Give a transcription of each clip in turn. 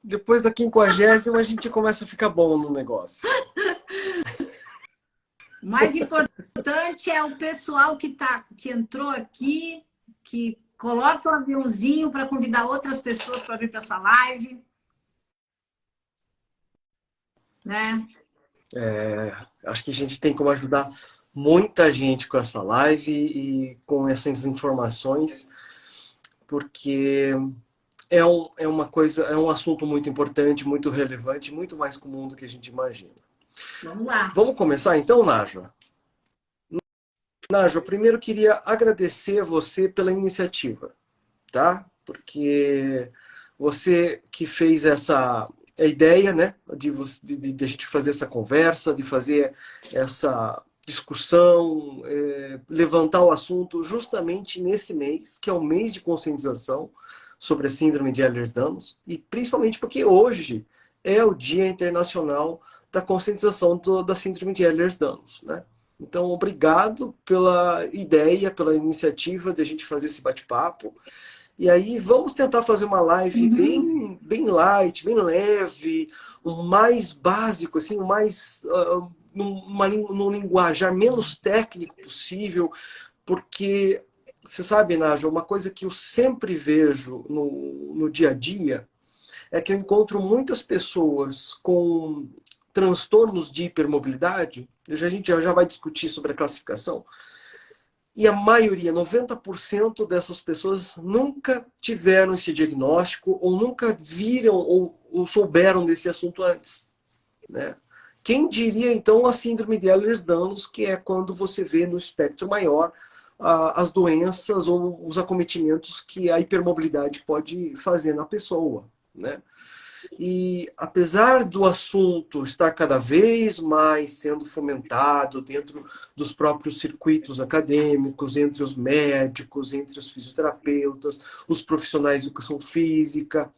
depois da 50ª a gente começa a ficar bom no negócio. O mais importante é o pessoal que entrou aqui, que coloca o aviãozinho para convidar outras pessoas para vir para essa live. Né? Acho que a gente tem como ajudar muita gente com essa live e com essas informações, porque é uma coisa, é um assunto muito importante, muito relevante, muito mais comum do que a gente imagina. Vamos lá. Vamos começar então, Nájua? Nájua, primeiro queria agradecer a você pela iniciativa, tá? Porque você que fez essa ideia, né, de a gente fazer essa conversa, de fazer essa discussão, levantar o assunto justamente nesse mês, que é o mês de conscientização sobre a síndrome de Ehlers-Danlos, e principalmente porque hoje é o Dia Internacional da Conscientização da síndrome de Ehlers-Danlos, né? Então, obrigado pela ideia, pela iniciativa de a gente fazer esse bate-papo. E aí vamos tentar fazer uma live bem light, bem leve, o mais básico, assim, o mais num linguajar menos técnico possível, porque você sabe, Nájua, uma coisa que eu sempre vejo no dia a dia é que eu encontro muitas pessoas com transtornos de hipermobilidade. A gente já vai discutir sobre a classificação. E a maioria, 90% dessas pessoas nunca tiveram esse diagnóstico ou nunca viram ou souberam desse assunto antes, né? Quem diria, então, a síndrome de Ehlers-Danlos, que é quando você vê no espectro maior as doenças ou os acometimentos que a hipermobilidade pode fazer na pessoa, né? E apesar do assunto estar cada vez mais sendo fomentado dentro dos próprios circuitos acadêmicos, entre os médicos, entre os fisioterapeutas, os profissionais de educação física,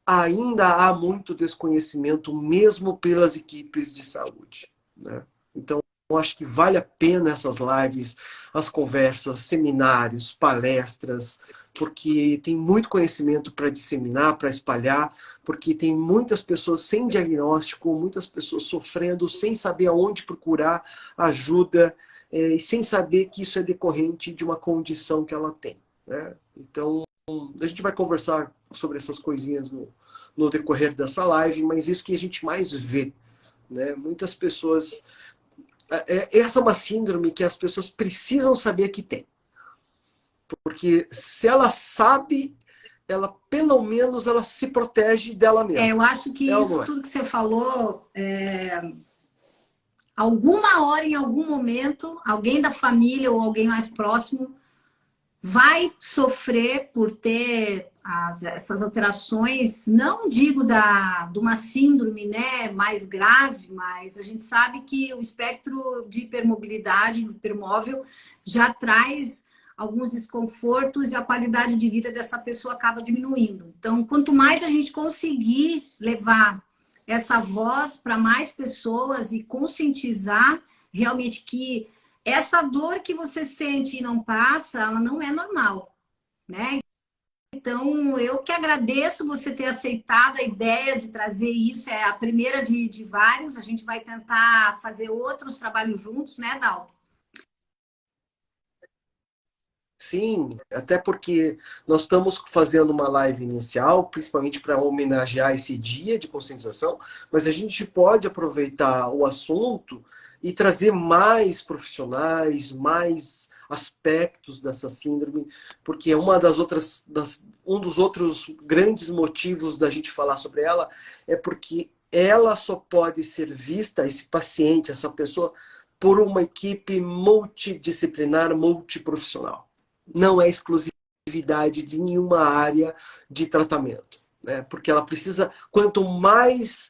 ainda há muito desconhecimento mesmo pelas equipes de saúde, né? Então, eu acho que vale a pena essas lives, as conversas, seminários, palestras, porque tem muito conhecimento para disseminar, para espalhar, porque tem muitas pessoas sem diagnóstico, muitas pessoas sofrendo, sem saber aonde procurar ajuda, e sem saber que isso é decorrente de uma condição que ela tem, né? Então, a gente vai conversar sobre essas coisinhas no decorrer dessa live, mas isso que a gente mais vê, né? Muitas pessoas... Essa é uma síndrome que as pessoas precisam saber que tem. Porque se ela sabe, ela pelo menos ela se protege dela mesma. Eu acho que isso tudo que você falou, alguma hora, em algum momento, alguém da família ou alguém mais próximo vai sofrer por ter essas alterações, não digo de uma síndrome, né, mais grave, mas a gente sabe que o espectro de hipermobilidade, do hipermóvel, já traz alguns desconfortos e a qualidade de vida dessa pessoa acaba diminuindo. Então, quanto mais a gente conseguir levar essa voz para mais pessoas e conscientizar realmente que essa dor que você sente e não passa, ela não é normal, né? Então, eu que agradeço você ter aceitado a ideia de trazer isso. É a primeira de vários. A gente vai tentar fazer outros trabalhos juntos, né, Dal? Sim, até porque nós estamos fazendo uma live inicial, principalmente para homenagear esse dia de conscientização, mas a gente pode aproveitar o assunto e trazer mais profissionais, mais aspectos dessa síndrome, porque um dos outros grandes motivos da gente falar sobre ela é porque ela só pode ser vista, esse paciente, essa pessoa, por uma equipe multidisciplinar, multiprofissional. Não é exclusividade de nenhuma área de tratamento, né? Porque ela precisa, quanto mais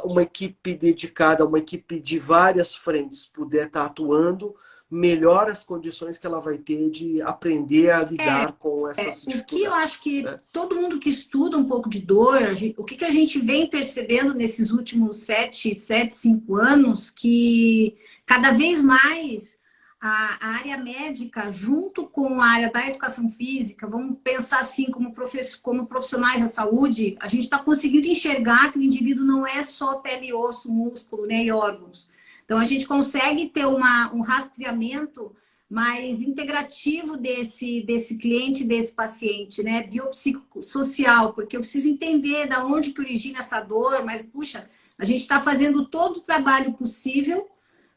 uma equipe dedicada, uma equipe de várias frentes puder estar atuando, melhor as condições que ela vai ter de aprender a lidar com essas dificuldades. O que eu acho que todo mundo que estuda um pouco de dor, o que a gente vem percebendo nesses últimos 5 anos, que cada vez mais a área médica, junto com a área da educação física, vamos pensar assim, como profissionais da saúde, a gente está conseguindo enxergar que o indivíduo não é só pele, osso, músculo, né, e órgãos. Então, a gente consegue ter um rastreamento mais integrativo desse cliente, desse paciente, né, biopsicossocial, porque eu preciso entender da onde que origina essa dor, mas, puxa, a gente está fazendo todo o trabalho possível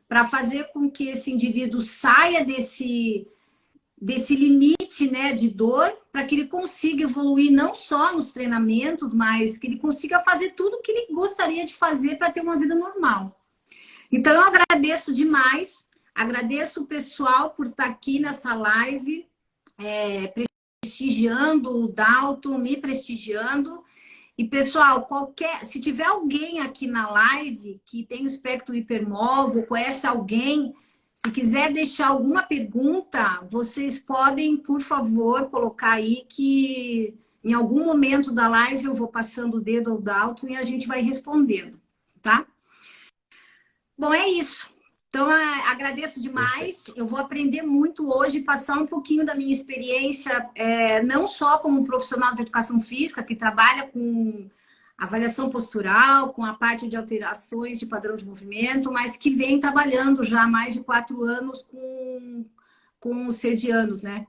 para fazer com que esse indivíduo saia desse limite, né, de dor, para que ele consiga evoluir não só nos treinamentos, mas que ele consiga fazer tudo o que ele gostaria de fazer para ter uma vida normal. Então, eu agradeço demais, agradeço o pessoal por estar aqui nessa live, prestigiando o Dalton, me prestigiando. E, pessoal, se tiver alguém aqui na live que tem o espectro hipermóvel, conhece alguém, se quiser deixar alguma pergunta, vocês podem, por favor, colocar aí que em algum momento da live eu vou passando o dedo ao Dalton e a gente vai respondendo, tá? Bom, é isso. Então, agradeço demais. Eu vou aprender muito hoje, passar um pouquinho da minha experiência, não só como profissional de educação física, que trabalha com avaliação postural, com a parte de alterações de padrão de movimento, mas que vem trabalhando já há mais de 4 anos com os CERDianos, né?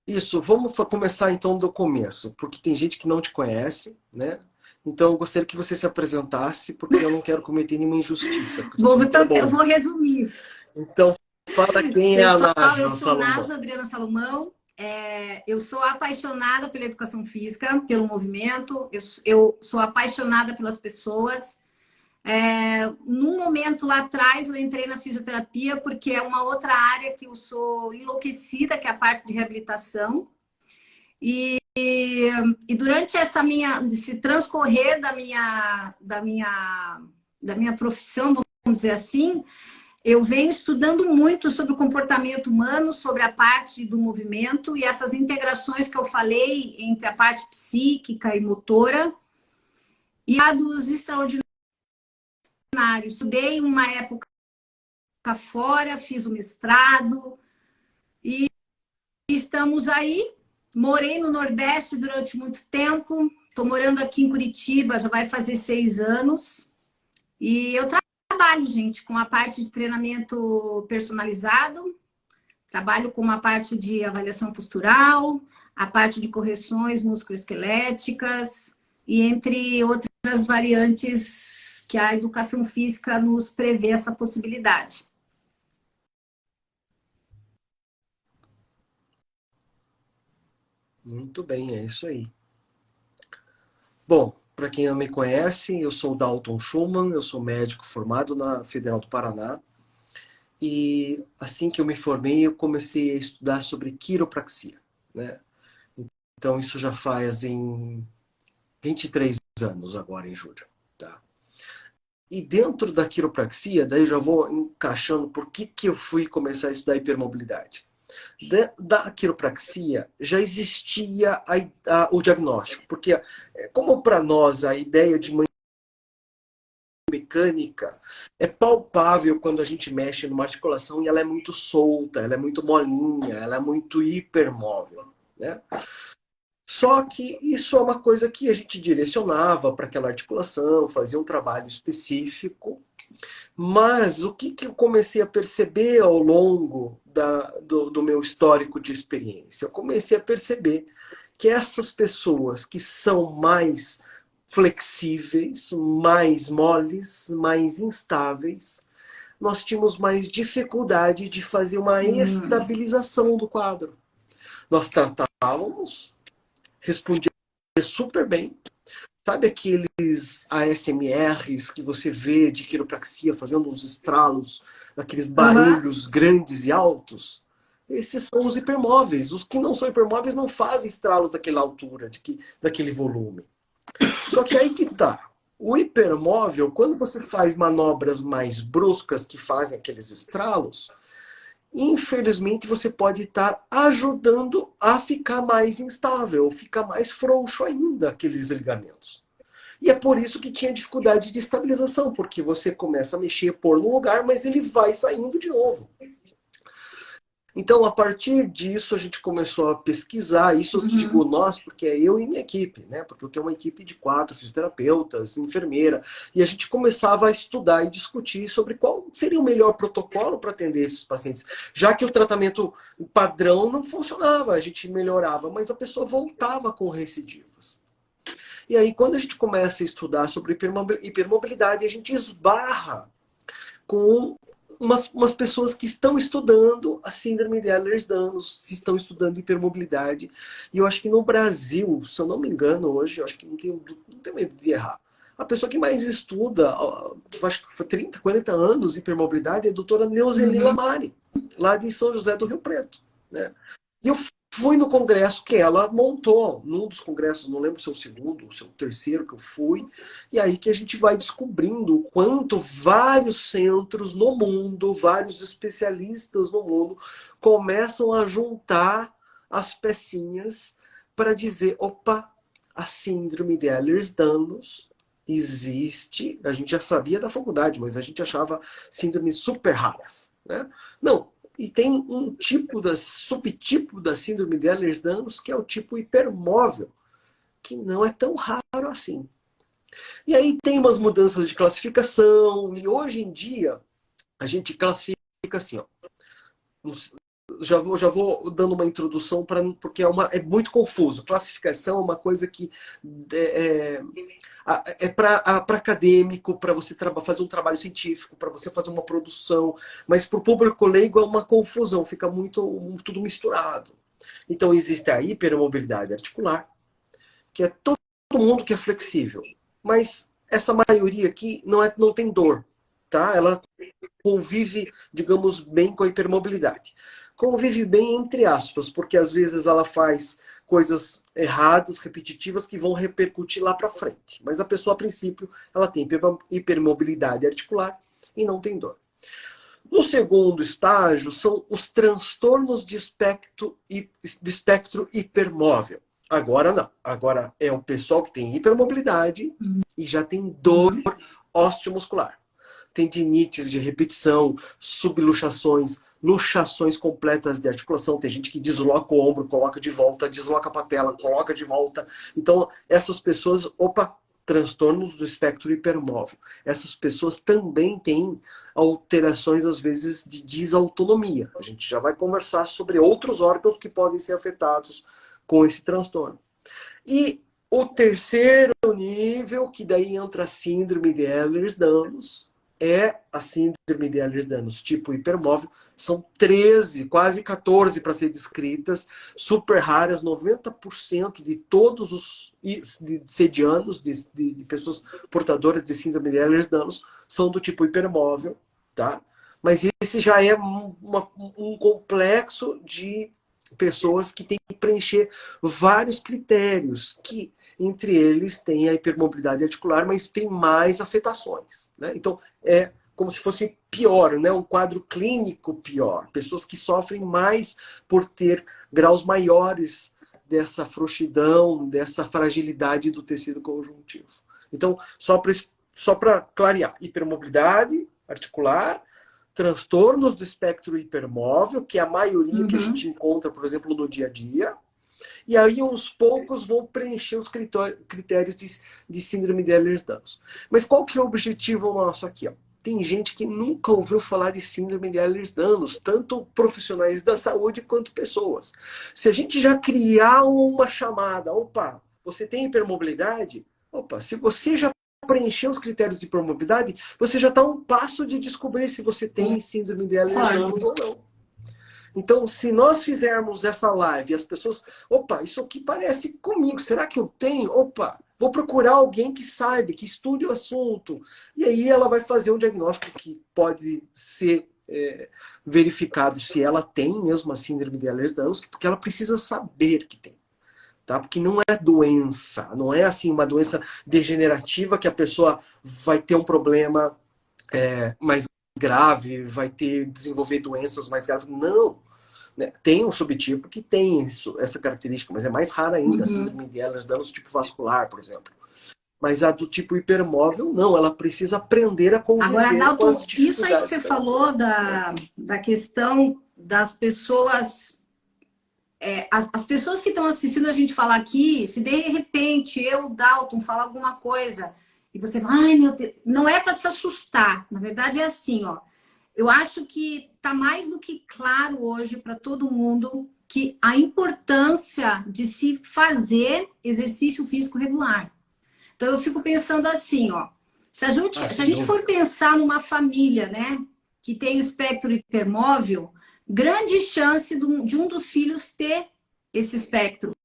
Isso, vamos começar então do começo, porque tem gente que não te conhece, né? Então eu gostaria que você se apresentasse, porque eu não quero cometer nenhuma injustiça. Bom, então eu vou resumir. Então fala quem é a Pessoal, eu Nájila sou Salomão. Nájila Adriana Salomão. Eu sou apaixonada pela educação física, pelo movimento. Eu sou apaixonada pelas pessoas. Num momento lá atrás, eu entrei na fisioterapia porque é uma outra área que eu sou enlouquecida, que é a parte de reabilitação. E durante esse transcorrer da minha profissão, vamos dizer assim, eu venho estudando muito sobre o comportamento humano, sobre a parte do movimento e essas integrações que eu falei entre a parte psíquica e motora e a dos extraordinários. Estudei uma época fora, fiz o mestrado e estamos aí. Morei no Nordeste durante muito tempo. Estou morando aqui em Curitiba, já vai fazer 6 anos. E eu trabalho, gente, com a parte de treinamento personalizado. Trabalho com a parte de avaliação postural, a parte de correções musculoesqueléticas e entre outras variantes que a educação física nos prevê essa possibilidade. Muito bem, é isso aí. Bom, para quem não me conhece, eu sou o Dalton Schumann, eu sou médico formado na Federal do Paraná. E assim que eu me formei, eu comecei a estudar sobre quiropraxia, né? Então isso já faz em 23 anos agora em julho, tá? E dentro da quiropraxia, daí eu já vou encaixando por que eu fui começar a estudar hipermobilidade. Da quiropraxia já existia o diagnóstico, porque como para nós a ideia de mecânica é palpável quando a gente mexe numa articulação e ela é muito solta, ela é muito molinha, ela é muito hipermóvel, né? Só que isso é uma coisa que a gente direcionava para aquela articulação, fazia um trabalho específico. Mas o que eu comecei a perceber ao longo do meu histórico de experiência? Eu comecei a perceber que essas pessoas que são mais flexíveis, mais moles, mais instáveis, nós tínhamos mais dificuldade de fazer uma estabilização do quadro. Nós tratávamos, respondia super bem. Sabe aqueles ASMRs que você vê de quiropraxia fazendo uns estralos, aqueles barulhos grandes e altos? Esses são os hipermóveis. Os que não são hipermóveis não fazem estralos daquela altura, daquele volume. Só que aí que tá. O hipermóvel, quando você faz manobras mais bruscas que fazem aqueles estralos, infelizmente você pode estar ajudando a ficar mais instável, ficar mais frouxo ainda aqueles ligamentos. E é por isso que tinha dificuldade de estabilização, porque você começa a mexer, pôr no lugar, mas ele vai saindo de novo. Então, a partir disso, a gente começou a pesquisar. Isso eu digo nós, porque é eu e minha equipe, né? Porque eu tenho uma equipe de 4 fisioterapeutas, enfermeira, e a gente começava a estudar e discutir sobre qual seria o melhor protocolo para atender esses pacientes. Já que o tratamento padrão não funcionava, a gente melhorava, mas a pessoa voltava com recidivas. E aí, quando a gente começa a estudar sobre hipermobilidade, a gente esbarra com umas pessoas que estão estudando a síndrome de Ehlers-Danlos, que estão estudando hipermobilidade. E eu acho que no Brasil, se eu não me engano, hoje, eu acho que não tenho medo de errar. A pessoa que mais estuda, acho que foi 30, 40 anos, hipermobilidade, é a doutora Neuzeli Lamari, lá de São José do Rio Preto. Né? E eu fui no congresso que ela montou, num dos congressos, não lembro se é o segundo, ou se é o terceiro que eu fui, e aí que a gente vai descobrindo o quanto vários centros no mundo, vários especialistas no mundo, começam a juntar as pecinhas para dizer, opa, a síndrome de Ehlers-Danlos existe, a gente já sabia da faculdade, mas a gente achava síndromes super raras. Né? Não, e tem um subtipo da síndrome de Ehlers-Danlos, que é o tipo hipermóvel, que não é tão raro assim. E aí tem umas mudanças de classificação, e hoje em dia a gente classifica assim, ó. Já vou dando uma introdução, porque é muito confuso. Classificação é uma coisa que é para acadêmico, para você fazer um trabalho científico, para você fazer uma produção, mas para o público leigo é uma confusão, fica tudo misturado. Então existe a hipermobilidade articular, que é todo mundo que é flexível, mas essa maioria aqui não tem dor, tá? Ela convive, digamos, bem com a hipermobilidade. Convive bem entre aspas, porque às vezes ela faz coisas erradas, repetitivas, que vão repercutir lá para frente. Mas a pessoa, a princípio, ela tem hipermobilidade articular e não tem dor. No segundo estágio, são os transtornos de espectro hipermóvel. Agora não. Agora é o pessoal que tem hipermobilidade e já tem dor osteomuscular. Tendinites de repetição, subluxações, luxações completas de articulação. Tem gente que desloca o ombro, coloca de volta, desloca a patela, coloca de volta. Então, essas pessoas, transtornos do espectro hipermóvel. Essas pessoas também têm alterações, às vezes, de desautonomia. A gente já vai conversar sobre outros órgãos que podem ser afetados com esse transtorno. E o terceiro nível, que daí entra a síndrome de Ehlers-Danlos, é a síndrome de Ehlers-Danlos tipo hipermóvel. São 13, quase 14 para ser descritas, super raras. 90% de todos os sedianos, de pessoas portadoras de síndrome de Ehlers-Danlos, são do tipo hipermóvel. Tá? Mas esse já é um complexo de pessoas que têm que preencher vários critérios, que entre eles tem a hipermobilidade articular, mas tem mais afetações. Né? Então, é como se fosse pior, né? Um quadro clínico pior. Pessoas que sofrem mais por ter graus maiores dessa frouxidão, dessa fragilidade do tecido conjuntivo. Então, só para clarear, hipermobilidade articular, transtornos do espectro hipermóvel, que é a maioria que a gente encontra, por exemplo, no dia a dia. E aí, uns poucos vão preencher os critérios de síndrome de Ehlers-Danlos. Mas qual que é o objetivo nosso aqui? Ó? Tem gente que nunca ouviu falar de síndrome de Ehlers-Danlos, tanto profissionais da saúde quanto pessoas. Se a gente já criar uma chamada, opa, você tem hipermobilidade? Opa, se você já preencher os critérios de hipermobilidade, você já está a um passo de descobrir se você tem síndrome de Ehlers-Danlos ou não. Então, se nós fizermos essa live e as pessoas, opa, isso aqui parece comigo, será que eu tenho? Opa, vou procurar alguém que saiba, que estude o assunto. E aí ela vai fazer um diagnóstico que pode ser verificado se ela tem mesmo a síndrome de Ehlers-Danlos, porque ela precisa saber que tem. Tá? Porque não é doença, não é assim uma doença degenerativa que a pessoa vai ter um problema mais grave, vai desenvolver doenças mais graves. Não. Né? Tem um subtipo que tem essa característica, mas é mais rara ainda, a síndrome de Ehlers-Danlos tipo vascular, por exemplo. Mas a do tipo hipermóvel, não, ela precisa aprender a conviver Agora, com Adalto, as isso aí que dificuldades você que ela tem. falou da questão das pessoas. As pessoas que estão assistindo a gente falar aqui, se de repente eu, Dalton, falar alguma coisa e você fala, ai meu Deus, não é para se assustar. Na verdade é assim, ó. Eu acho que está mais do que claro hoje para todo mundo que a importância de se fazer exercício físico regular. Então eu fico pensando assim, ó. Se a Sem gente for dúvida. pensar numa família, né, que tem espectro hipermóvel, grande chance de um dos filhos ter esse espectro.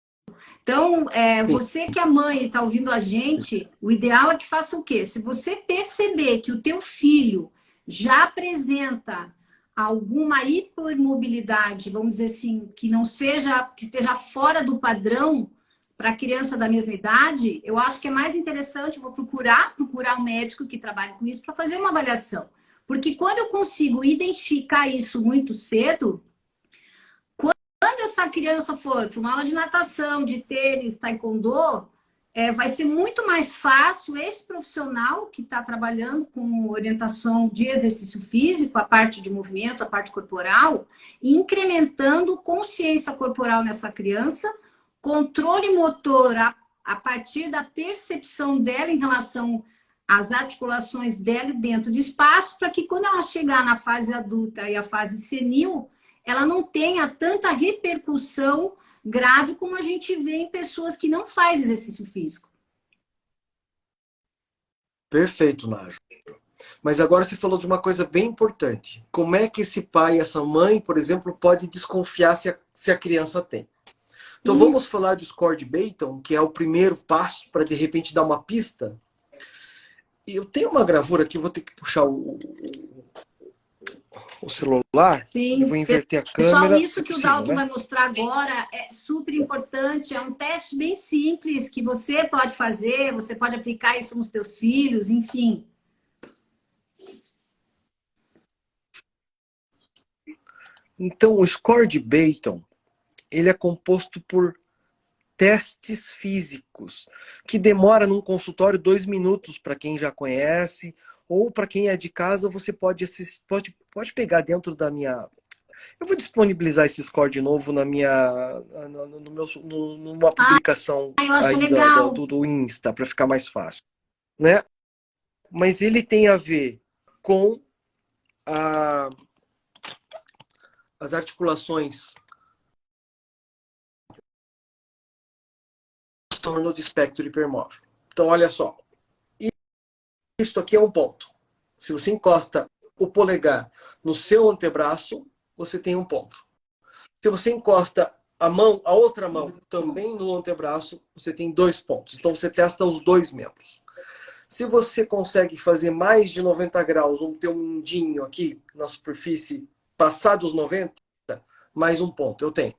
Então, Sim, você que é mãe e está ouvindo a gente, o ideal é que faça o quê? Se você perceber que o teu filho já apresenta alguma hipermobilidade, vamos dizer assim, que não seja, que esteja fora do padrão para a criança da mesma idade, eu acho que é mais interessante, vou procurar um médico que trabalhe com isso para fazer uma avaliação. Porque quando eu consigo identificar isso muito cedo, quando essa criança for para uma aula de natação, de tênis, taekwondo, vai ser muito mais fácil esse profissional que está trabalhando com orientação de exercício físico, a parte de movimento, a parte corporal, incrementando consciência corporal nessa criança, controle motor a partir da percepção dela em relação às articulações dela dentro de espaço, para que quando ela chegar na fase adulta e a fase senil, ela não tenha tanta repercussão grave como a gente vê em pessoas que não fazem exercício físico. perfeito, Nájio. Mas agora você falou de uma coisa bem importante. Como é que esse pai, essa mãe, por exemplo, pode desconfiar se a criança tem? Então vamos falar do score de Bayton, que é o primeiro passo para de repente dar uma pista. E eu tenho uma gravura aqui, vou ter que puxar o celular e Sim, vou inverter a pessoal, câmera. isso É que o possível, Dalton né? vai mostrar agora é super importante, é um teste bem simples que você pode fazer, você pode aplicar isso nos seus filhos, enfim. Então o score de Bayton, ele é composto por testes físicos, que demora num consultório 2 minutos para quem já conhece, ou para quem é de casa, você pode assistir, pode pegar dentro da minha. Eu vou disponibilizar esse score de novo na minha, no meu, numa Ah, publicação eu acho aí legal. do Insta, para ficar mais fácil, né? Mas ele tem a ver com a, as articulações em torno do espectro hipermóvel. Então, olha só, isso aqui é um ponto. Se você encosta o polegar no seu antebraço, você tem um ponto. Se você encosta a outra mão, também no antebraço, você tem 2 pontos. Então você testa os dois membros. Se você consegue fazer mais de 90 graus, ter um mindinho aqui na superfície, passar dos 90, mais um ponto, eu tenho.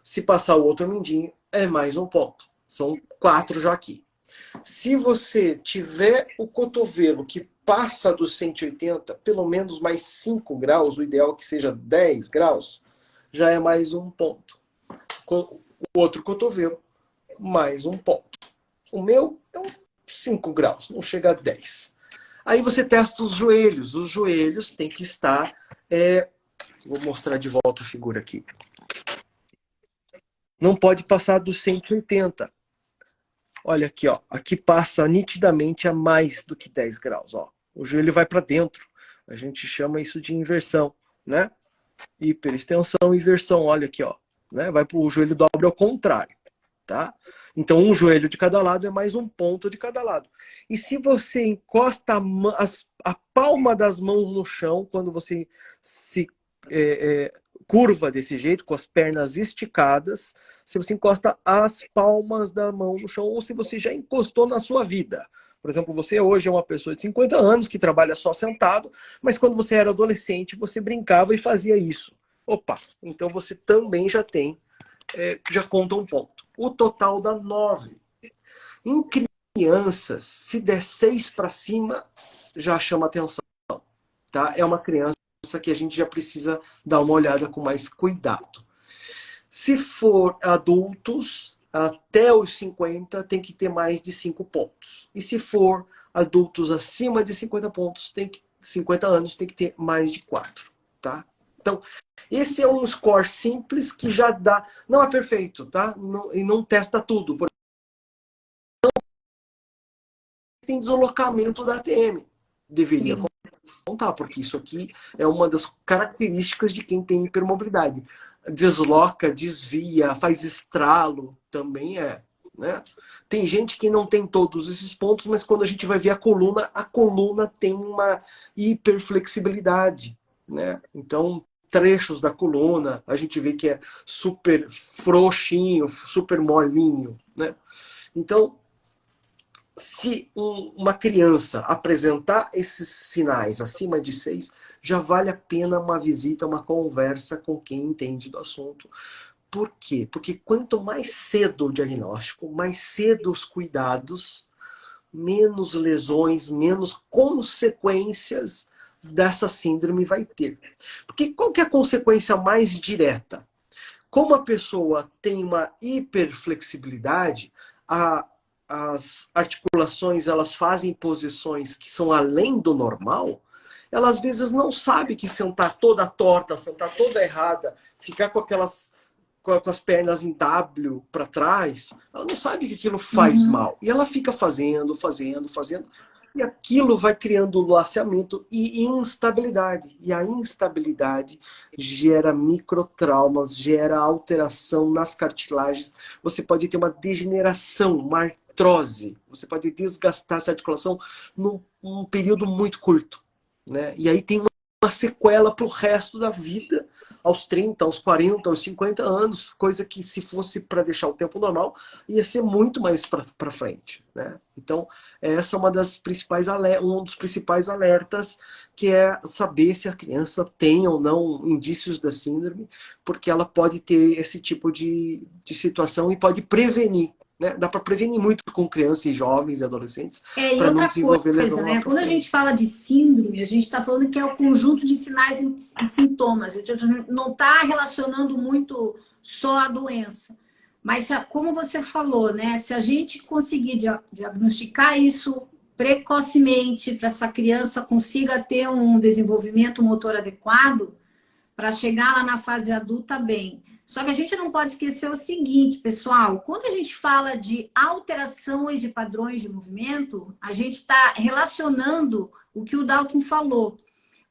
Se passar o outro mindinho, é mais um ponto. São 4 já aqui. Se você tiver o cotovelo que passa dos 180, pelo menos mais 5 graus, o ideal é que seja 10 graus, já é mais um ponto. Com o outro cotovelo, mais um ponto. O meu é 5 graus, não chega a 10. Aí você testa os joelhos. Os joelhos têm que estar... vou mostrar de volta a figura aqui. Não pode passar dos 180. Olha aqui, ó. Aqui passa nitidamente a mais do que 10 graus. Ó. O joelho vai para dentro. A gente chama isso de inversão, né? Hiperextensão, inversão. Olha aqui, ó. Né? O joelho dobra ao contrário, tá? Então, um joelho de cada lado é mais um ponto de cada lado. E se você encosta a palma das mãos no chão, quando você se curva desse jeito, com as pernas esticadas, se você encosta as palmas da mão no chão, ou se você já encostou na sua vida. Por exemplo, você hoje é uma pessoa de 50 anos que trabalha só sentado, mas quando você era adolescente, você brincava e fazia isso. Opa, então você também já tem, já conta um ponto. O total dá 9. Em crianças, se der 6 para cima, já chama atenção. Tá? É uma criança que a gente já precisa dar uma olhada com mais cuidado. Se for adultos, até os 50 tem que ter mais de 5 pontos. E se for adultos acima de 50 pontos, 50 anos, tem que ter mais de 4, tá? Então, esse é um score simples que já dá... Não é perfeito, tá? E não testa tudo. Por exemplo, tem deslocamento da ATM. Deveria contar, porque isso aqui é uma das características de quem tem hipermobilidade. Desloca, desvia, faz estralo, também é. Né? Tem gente que não tem todos esses pontos, mas quando a gente vai ver a coluna tem uma hiperflexibilidade. Né? Então, trechos da coluna, a gente vê que é super frouxinho, super molinho. Né? Então, se uma criança apresentar esses sinais acima de 6, já vale a pena uma visita, uma conversa com quem entende do assunto. Por quê? Porque quanto mais cedo o diagnóstico, mais cedo os cuidados, menos lesões, menos consequências dessa síndrome vai ter. Porque qual que é a consequência mais direta? Como a pessoa tem uma hiperflexibilidade, as articulações elas fazem posições que são além do normal, ela às vezes não sabe que sentar toda torta, sentar toda errada, ficar com as pernas em W para trás, ela não sabe que aquilo faz mal. E ela fica fazendo, e aquilo vai criando laceamento e instabilidade. E a instabilidade gera microtraumas, gera alteração nas cartilagens. Você pode ter uma degeneração, uma artrose. Você pode desgastar essa articulação num período muito curto. Né? E aí tem uma sequela para o resto da vida, aos 30, aos 40, aos 50 anos, coisa que se fosse para deixar o tempo normal, ia ser muito mais para frente. Né? Então, essa é um dos principais alertas, que é saber se a criança tem ou não indícios da síndrome, porque ela pode ter esse tipo de situação e pode prevenir. Né? Dá para prevenir muito com crianças e jovens e adolescentes E para não outra desenvolver coisa, lesão. né? Quando a gente fala de síndrome, a gente está falando que é o conjunto de sinais e sintomas. A gente não está relacionando muito só a doença. Mas, como você falou, né? Se a gente conseguir diagnosticar isso precocemente, para essa criança consiga ter um desenvolvimento motor adequado, para chegar lá na fase adulta bem. Só que a gente não pode esquecer o seguinte, pessoal, quando a gente fala de alterações de padrões de movimento, a gente está relacionando o que o Dalton falou.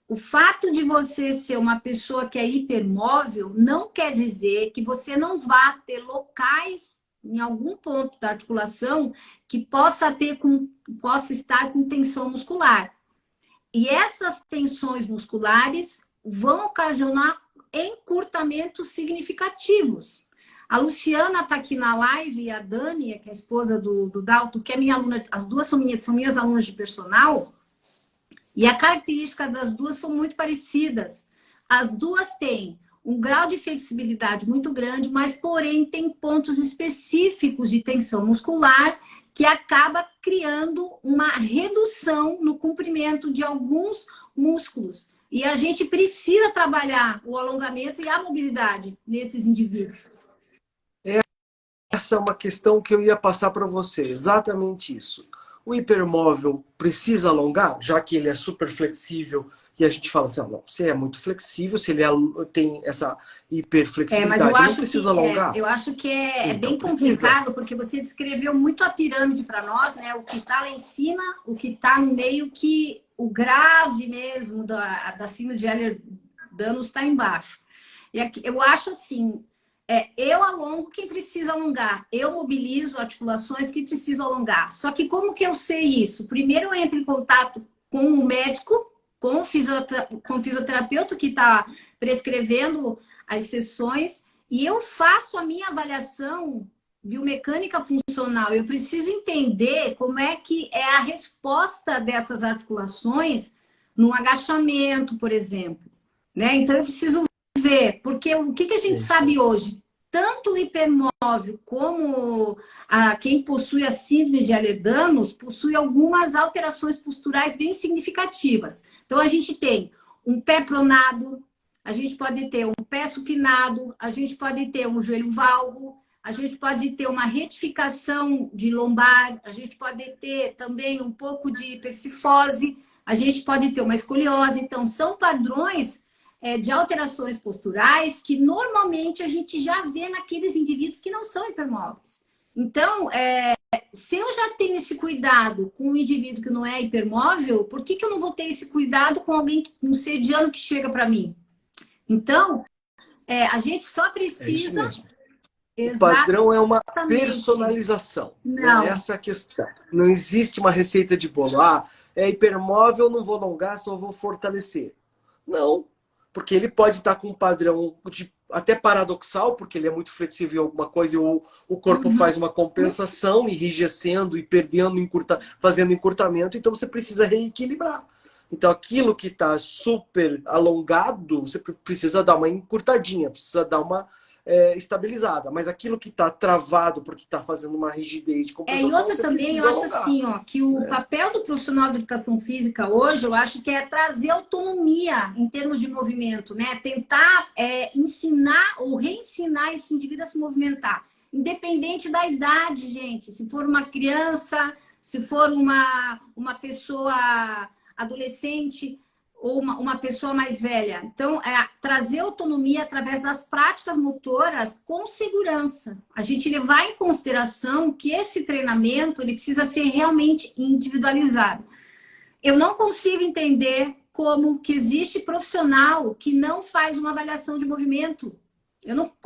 O fato de você ser uma pessoa que é hipermóvel não quer dizer que você não vá ter locais em algum ponto da articulação que possa estar com tensão muscular. E essas tensões musculares vão ocasionar encurtamentos significativos. A Luciana está aqui na live e a Dani, que é a esposa do Dalton, que é minha aluna, as duas são minhas alunas de personal, e a característica das duas são muito parecidas. As duas têm um grau de flexibilidade muito grande, mas, porém, tem pontos específicos de tensão muscular que acaba criando uma redução no comprimento de alguns músculos. E a gente precisa trabalhar o alongamento e a mobilidade nesses indivíduos. Essa é uma questão que eu ia passar para você, exatamente isso. O hipermóvel precisa alongar, já que ele é super flexível, e a gente fala assim, não, se é muito flexível, se ele tem essa hiperflexibilidade, mas não precisa alongar. Eu acho que é então, bem complicado, porque você descreveu muito a pirâmide para nós, né? O que está lá em cima, o que está no meio, que o grave mesmo da síndrome de Ehlers-Danlos está embaixo. E aqui, eu acho assim, eu alongo quem precisa alongar, eu mobilizo articulações que precisam alongar. Só que como que eu sei isso? Primeiro eu entro em contato com o médico, com o fisioterapeuta que está prescrevendo as sessões, e eu faço a minha avaliação biomecânica funcional. Eu preciso entender como é que é a resposta dessas articulações no agachamento, por exemplo. Né? Então, eu preciso ver, porque o que a gente sabe hoje? Tanto o hipermóvel como quem possui a síndrome de Ehlers-Danlos possui algumas alterações posturais bem significativas. Então, a gente tem um pé pronado, a gente pode ter um pé supinado, a gente pode ter um joelho valgo, a gente pode ter uma retificação de lombar, a gente pode ter também um pouco de persifose, a gente pode ter uma escoliose. Então, são padrões de alterações posturais que normalmente a gente já vê naqueles indivíduos que não são hipermóveis. Então, se eu já tenho esse cuidado com um indivíduo que não é hipermóvel, por que eu não vou ter esse cuidado com alguém, um sediano que chega para mim? Então, a gente só precisa... É isso mesmo. O padrão é uma personalização. Não. Né? Essa é a questão. Não existe uma receita de bolo. Ah, é hipermóvel, não vou alongar, só vou fortalecer. Não, porque ele pode estar com um padrão até paradoxal, porque ele é muito flexível em alguma coisa e o corpo faz uma compensação, enrijecendo e perdendo, fazendo encurtamento. Então você precisa reequilibrar. Então aquilo que está super alongado, você precisa dar uma encurtadinha, precisa dar uma estabilizada, mas aquilo que está travado porque está fazendo uma rigidez de compensação, e outra também, eu acho assim, ó, que o papel do profissional de educação física hoje, eu acho que é trazer autonomia em termos de movimento, né? Tentar ensinar ou reensinar esse indivíduo a se movimentar, independente da idade, gente. Se for uma criança, se for uma pessoa adolescente, ou uma pessoa mais velha. Então, trazer autonomia através das práticas motoras com segurança. A gente levar em consideração que esse treinamento ele precisa ser realmente individualizado. Eu não consigo entender como que existe profissional que não faz uma avaliação de movimento.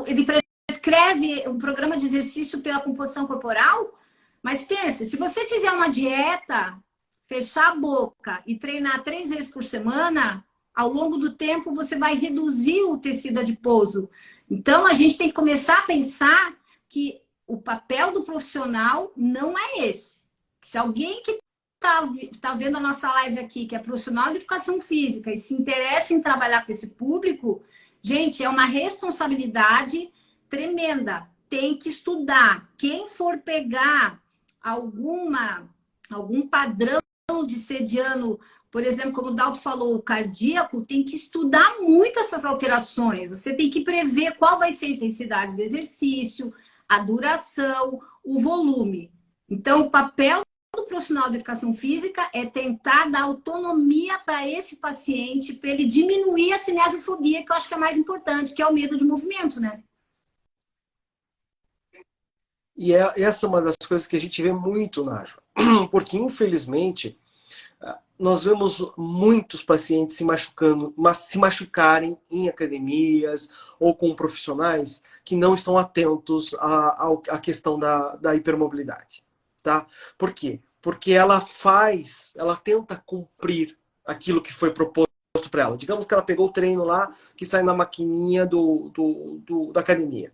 Ele prescreve um programa de exercício pela composição corporal, mas pense, se você fizer uma dieta, fechar a boca e treinar 3 vezes por semana, ao longo do tempo você vai reduzir o tecido adiposo. Então, a gente tem que começar a pensar que o papel do profissional não é esse. Se alguém que está vendo a nossa live aqui, que é profissional de educação física e se interessa em trabalhar com esse público, gente, é uma responsabilidade tremenda. Tem que estudar. Quem for pegar algum padrão de sediano, por exemplo, como o Dalto falou, o cardíaco, tem que estudar muito essas alterações. Você tem que prever qual vai ser a intensidade do exercício, a duração, o volume. Então, o papel do profissional de educação física é tentar dar autonomia para esse paciente, para ele diminuir a cinesiofobia, que eu acho que é mais importante, que é o medo de movimento, né? E essa é uma das coisas que a gente vê muito, Nájua, porque infelizmente nós vemos muitos pacientes se machucarem em academias ou com profissionais que não estão atentos à questão da hipermobilidade, tá? Por quê? Porque ela tenta cumprir aquilo que foi proposto para ela. Digamos que ela pegou o treino lá, que sai na maquininha da academia.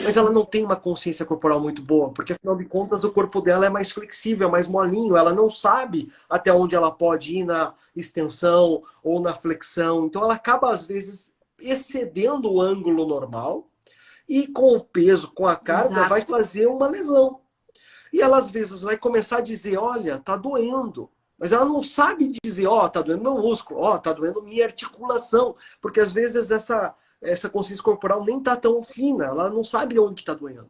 Mas ela não tem uma consciência corporal muito boa, porque afinal de contas o corpo dela é mais flexível, é mais molinho, ela não sabe até onde ela pode ir na extensão ou na flexão. Então ela acaba às vezes excedendo o ângulo normal e com o peso, com a carga, vai fazer uma lesão. E ela às vezes vai começar a dizer, olha, tá doendo. Mas ela não sabe dizer, tá doendo meu músculo, tá doendo minha articulação. Porque às vezes essa consciência corporal nem tá tão fina, ela não sabe onde que tá doendo.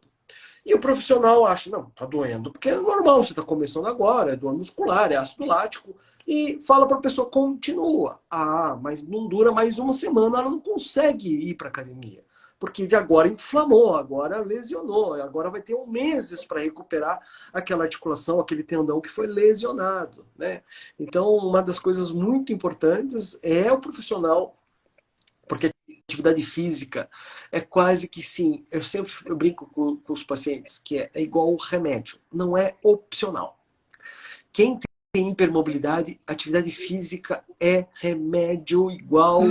E o profissional acha, não, tá doendo, porque é normal, você tá começando agora, é dor muscular, é ácido lático, e fala para a pessoa, continua. Mas não dura mais uma semana, ela não consegue ir para academia. Porque de agora inflamou, agora lesionou, agora vai ter meses para recuperar aquela articulação, aquele tendão que foi lesionado, né? Então, uma das coisas muito importantes é o profissional, porque atividade física é quase que sim, eu brinco com os pacientes que é igual remédio, não é opcional. Quem tem hipermobilidade, atividade física é remédio igual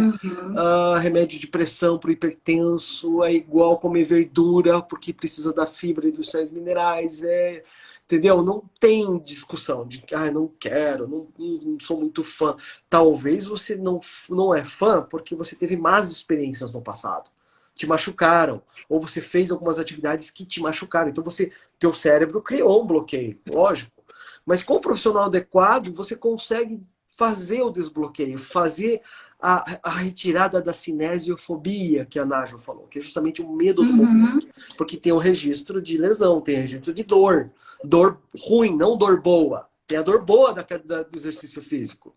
remédio de pressão para o hipertenso, é igual comer verdura porque precisa da fibra e dos sais minerais, entendeu? Não tem discussão de que não quero, não sou muito fã. Talvez você não é fã porque você teve más experiências no passado. Te machucaram, ou você fez algumas atividades que te machucaram. Então teu cérebro criou um bloqueio, lógico. Mas com o profissional adequado, você consegue fazer o desbloqueio, fazer a retirada da cinesiofobia que a Nájio falou, que é justamente o medo do Uhum. movimento. Porque tem um registro de lesão, tem registro de dor. Dor ruim, não dor boa. Tem a dor boa do exercício físico.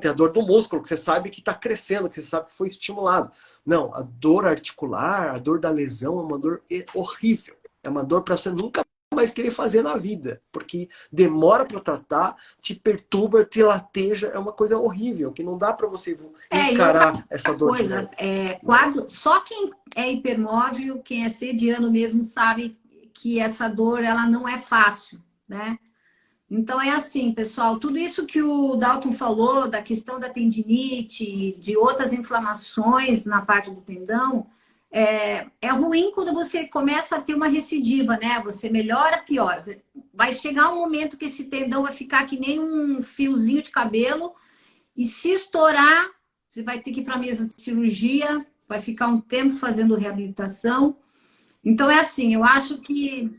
Tem a dor do músculo, que você sabe que está crescendo, que você sabe que foi estimulado. Não, a dor articular, a dor da lesão é uma dor horrível. É uma dor para você nunca mais querer fazer na vida, porque demora para tratar, te perturba, te lateja, é uma coisa horrível, que não dá para você E outra encarar essa dor de coisa, novo. só quem é hipermóvel, quem é sediano mesmo, sabe que essa dor ela não é fácil, né? Então é assim, pessoal, tudo isso que o Dalton falou, da questão da tendinite, de outras inflamações na parte do tendão, é ruim quando você começa a ter uma recidiva, né? Você melhora, piora. Vai chegar um momento que esse tendão vai ficar que nem um fiozinho de cabelo, e se estourar, você vai ter que ir para a mesa de cirurgia, vai ficar um tempo fazendo reabilitação. Então é assim, eu acho que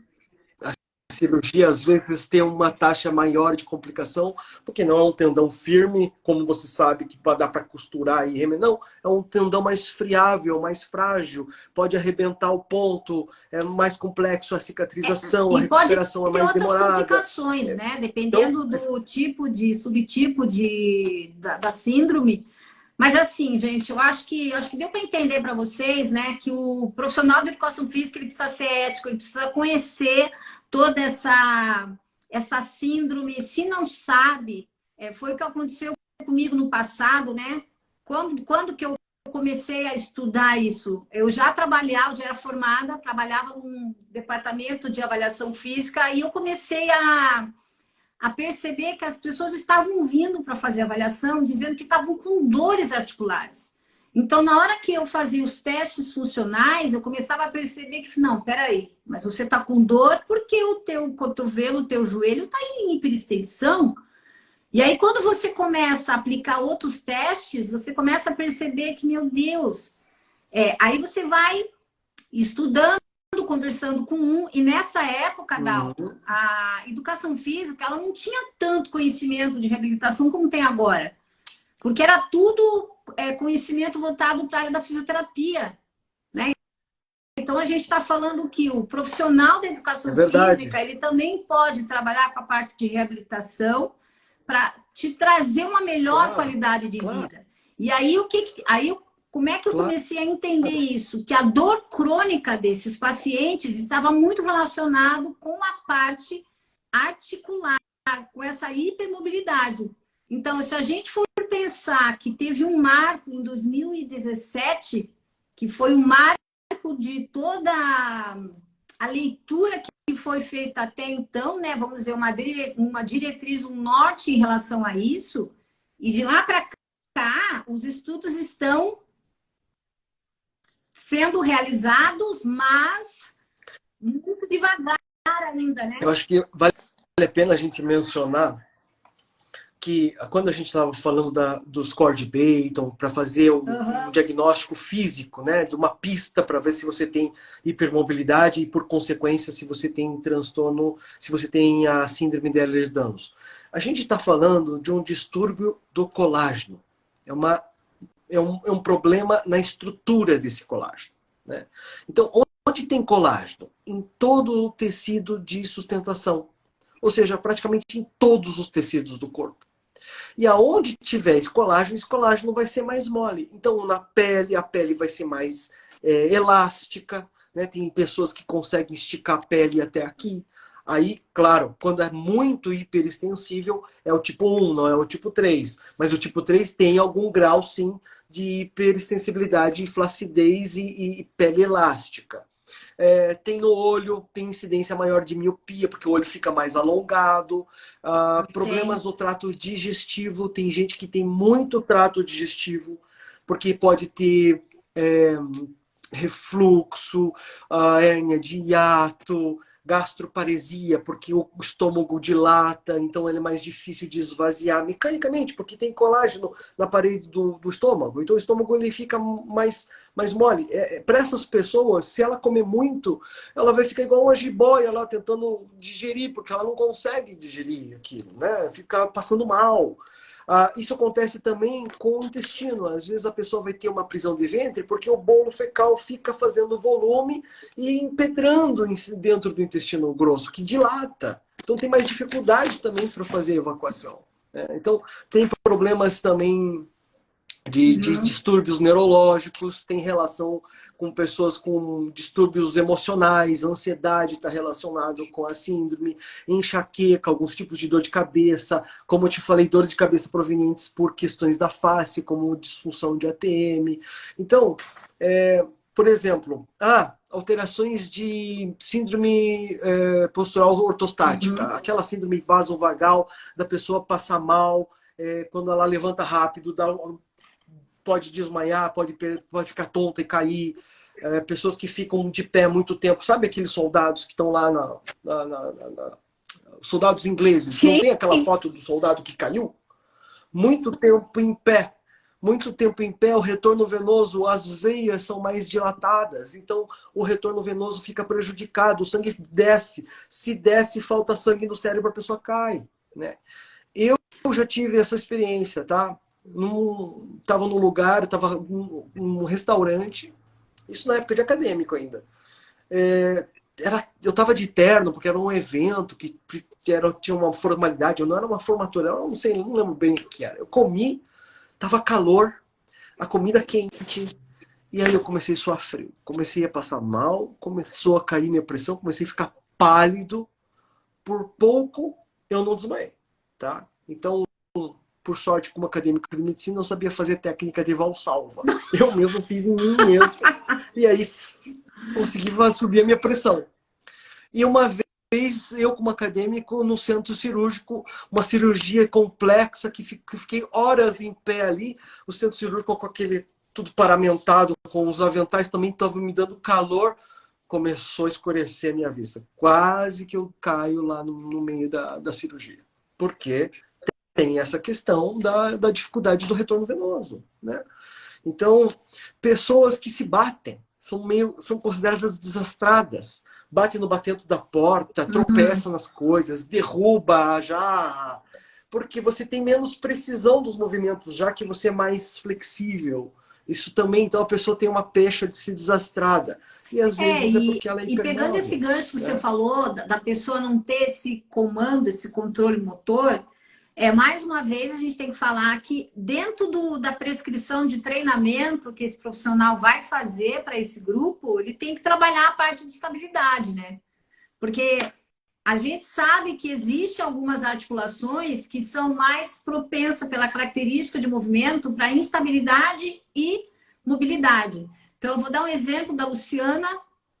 Cirurgia às vezes tem uma taxa maior de complicação, porque não é um tendão firme, como você sabe que dá para costurar e remendar. Não, é um tendão mais friável, mais frágil, pode arrebentar o ponto, é mais complexo a cicatrização, a e pode recuperação é ter mais outras demorada. complicações, né? Então, Dependendo do tipo de subtipo da síndrome. Mas assim, gente, eu acho que deu para entender para vocês, né, que o profissional de educação física ele precisa ser ético, ele precisa conhecer toda essa síndrome. Se não sabe, foi o que aconteceu comigo no passado, né? Quando que eu comecei a estudar isso? Eu já trabalhava, já era formada, trabalhava num departamento de avaliação física e eu comecei a perceber que as pessoas estavam vindo para fazer avaliação dizendo que estavam com dores articulares. Então, na hora que eu fazia os testes funcionais, eu começava a perceber que, não, peraí, mas você está com dor porque o teu cotovelo, o teu joelho está em hiperextensão. E aí, quando você começa a aplicar outros testes, você começa a perceber que, meu Deus, aí você vai estudando, conversando com um, e nessa época, Dalton, a educação física, ela não tinha tanto conhecimento de reabilitação como tem agora, porque era tudo conhecimento voltado para a área da fisioterapia, né? Então a gente está falando que o profissional da educação física, ele também pode trabalhar com a parte de reabilitação para te trazer uma melhor qualidade de vida. E aí como é que eu comecei a entender isso? Que a dor crônica desses pacientes estava muito relacionado com a parte articular, com essa hipermobilidade. Então, se a gente for pensar que teve um marco em 2017, que foi o marco de toda a leitura que foi feita até então, né? Vamos dizer, uma diretriz, um norte em relação a isso, e de lá para cá, os estudos estão sendo realizados, mas muito devagar ainda, né? eu acho que vale a pena a gente mencionar que quando a gente estava falando do score de Bayton, para fazer um diagnóstico físico, né, de uma pista para ver se você tem hipermobilidade e, por consequência, se você tem transtorno, se você tem a síndrome de Ehlers-Danlos. A gente está falando de um distúrbio do colágeno. É um problema na estrutura desse colágeno, né? Então, onde tem colágeno? Em todo o tecido de sustentação. Ou seja, praticamente em todos os tecidos do corpo. E aonde tiver esse colágeno vai ser mais mole. Então, na pele, a pele vai ser mais elástica, né? Tem pessoas que conseguem esticar a pele até aqui. Aí, claro, quando é muito hiperextensível, é o tipo 1, não é o tipo 3. Mas o tipo 3 tem algum grau, sim, de hiperextensibilidade, flacidez e pele elástica. Tem no olho, tem incidência maior de miopia, porque o olho fica mais alongado. Problemas no trato digestivo, tem gente que tem muito trato digestivo, porque pode ter refluxo, hérnia de hiato, gastroparesia, porque o estômago dilata, então ele é mais difícil de esvaziar mecanicamente, porque tem colágeno na parede do estômago. Então o estômago ele fica mais mole. Para essas pessoas, se ela comer muito, ela vai ficar igual uma jiboia lá tentando digerir, porque ela não consegue digerir aquilo, né? Fica passando mal. Isso acontece também com o intestino. Às vezes a pessoa vai ter uma prisão de ventre porque o bolo fecal fica fazendo volume e empedrando dentro do intestino grosso, que dilata. Então tem mais dificuldade também para fazer a evacuação, né? Então tem problemas também de distúrbios neurológicos, tem relação com pessoas com distúrbios emocionais, ansiedade está relacionado com a síndrome, enxaqueca, alguns tipos de dor de cabeça, como eu te falei, dores de cabeça provenientes por questões da face, como disfunção de ATM. Então, por exemplo, alterações de síndrome postural ortostática, aquela síndrome vasovagal da pessoa passar mal, quando ela levanta rápido, pode desmaiar, pode ficar tonta e cair. Pessoas que ficam de pé muito tempo. Sabe aqueles soldados que estão lá soldados ingleses? Sim. Não tem aquela foto do soldado que caiu? Muito tempo em pé. Muito tempo em pé, o retorno venoso, as veias são mais dilatadas. Então, o retorno venoso fica prejudicado. O sangue desce. Se desce, falta sangue no cérebro, a pessoa cai, né? Eu já tive essa experiência, tá? Estava num lugar, estava num restaurante, isso na época de acadêmico ainda. Eu estava de terno, porque era um evento que tinha uma formalidade, não era uma formatura, eu não sei, não lembro bem o que era. Eu comi, estava calor, a comida quente, e aí eu comecei a suar frio. Comecei a passar mal, começou a cair minha pressão, comecei a ficar pálido. Por pouco, eu não desmaiei, tá? Então, por sorte, como acadêmico de medicina, eu sabia fazer técnica de valsalva. Eu mesmo fiz em mim mesmo. E aí consegui subir a minha pressão. E uma vez, eu como acadêmico, no centro cirúrgico, uma cirurgia complexa, que fiquei horas em pé ali, o centro cirúrgico com aquele tudo paramentado, com os aventais também estavam me dando calor, começou a escurecer a minha vista. Quase que eu caio lá no meio da cirurgia. Por quê? Tem essa questão da dificuldade do retorno venoso, né? Então, pessoas que se batem são consideradas desastradas. Bate no batente da porta, tropeça nas coisas, derruba a jarra, porque você tem menos precisão dos movimentos, já que você é mais flexível. Isso também, então, a pessoa tem uma pecha de ser desastrada. E às vezes é porque ela é E pegando esse gancho que você falou, da pessoa não ter esse comando, esse controle motor, mais uma vez a gente tem que falar que dentro da prescrição de treinamento que esse profissional vai fazer para esse grupo, ele tem que trabalhar a parte de estabilidade, né? Porque a gente sabe que existem algumas articulações que são mais propensas pela característica de movimento para instabilidade e mobilidade. Então, eu vou dar um exemplo da Luciana,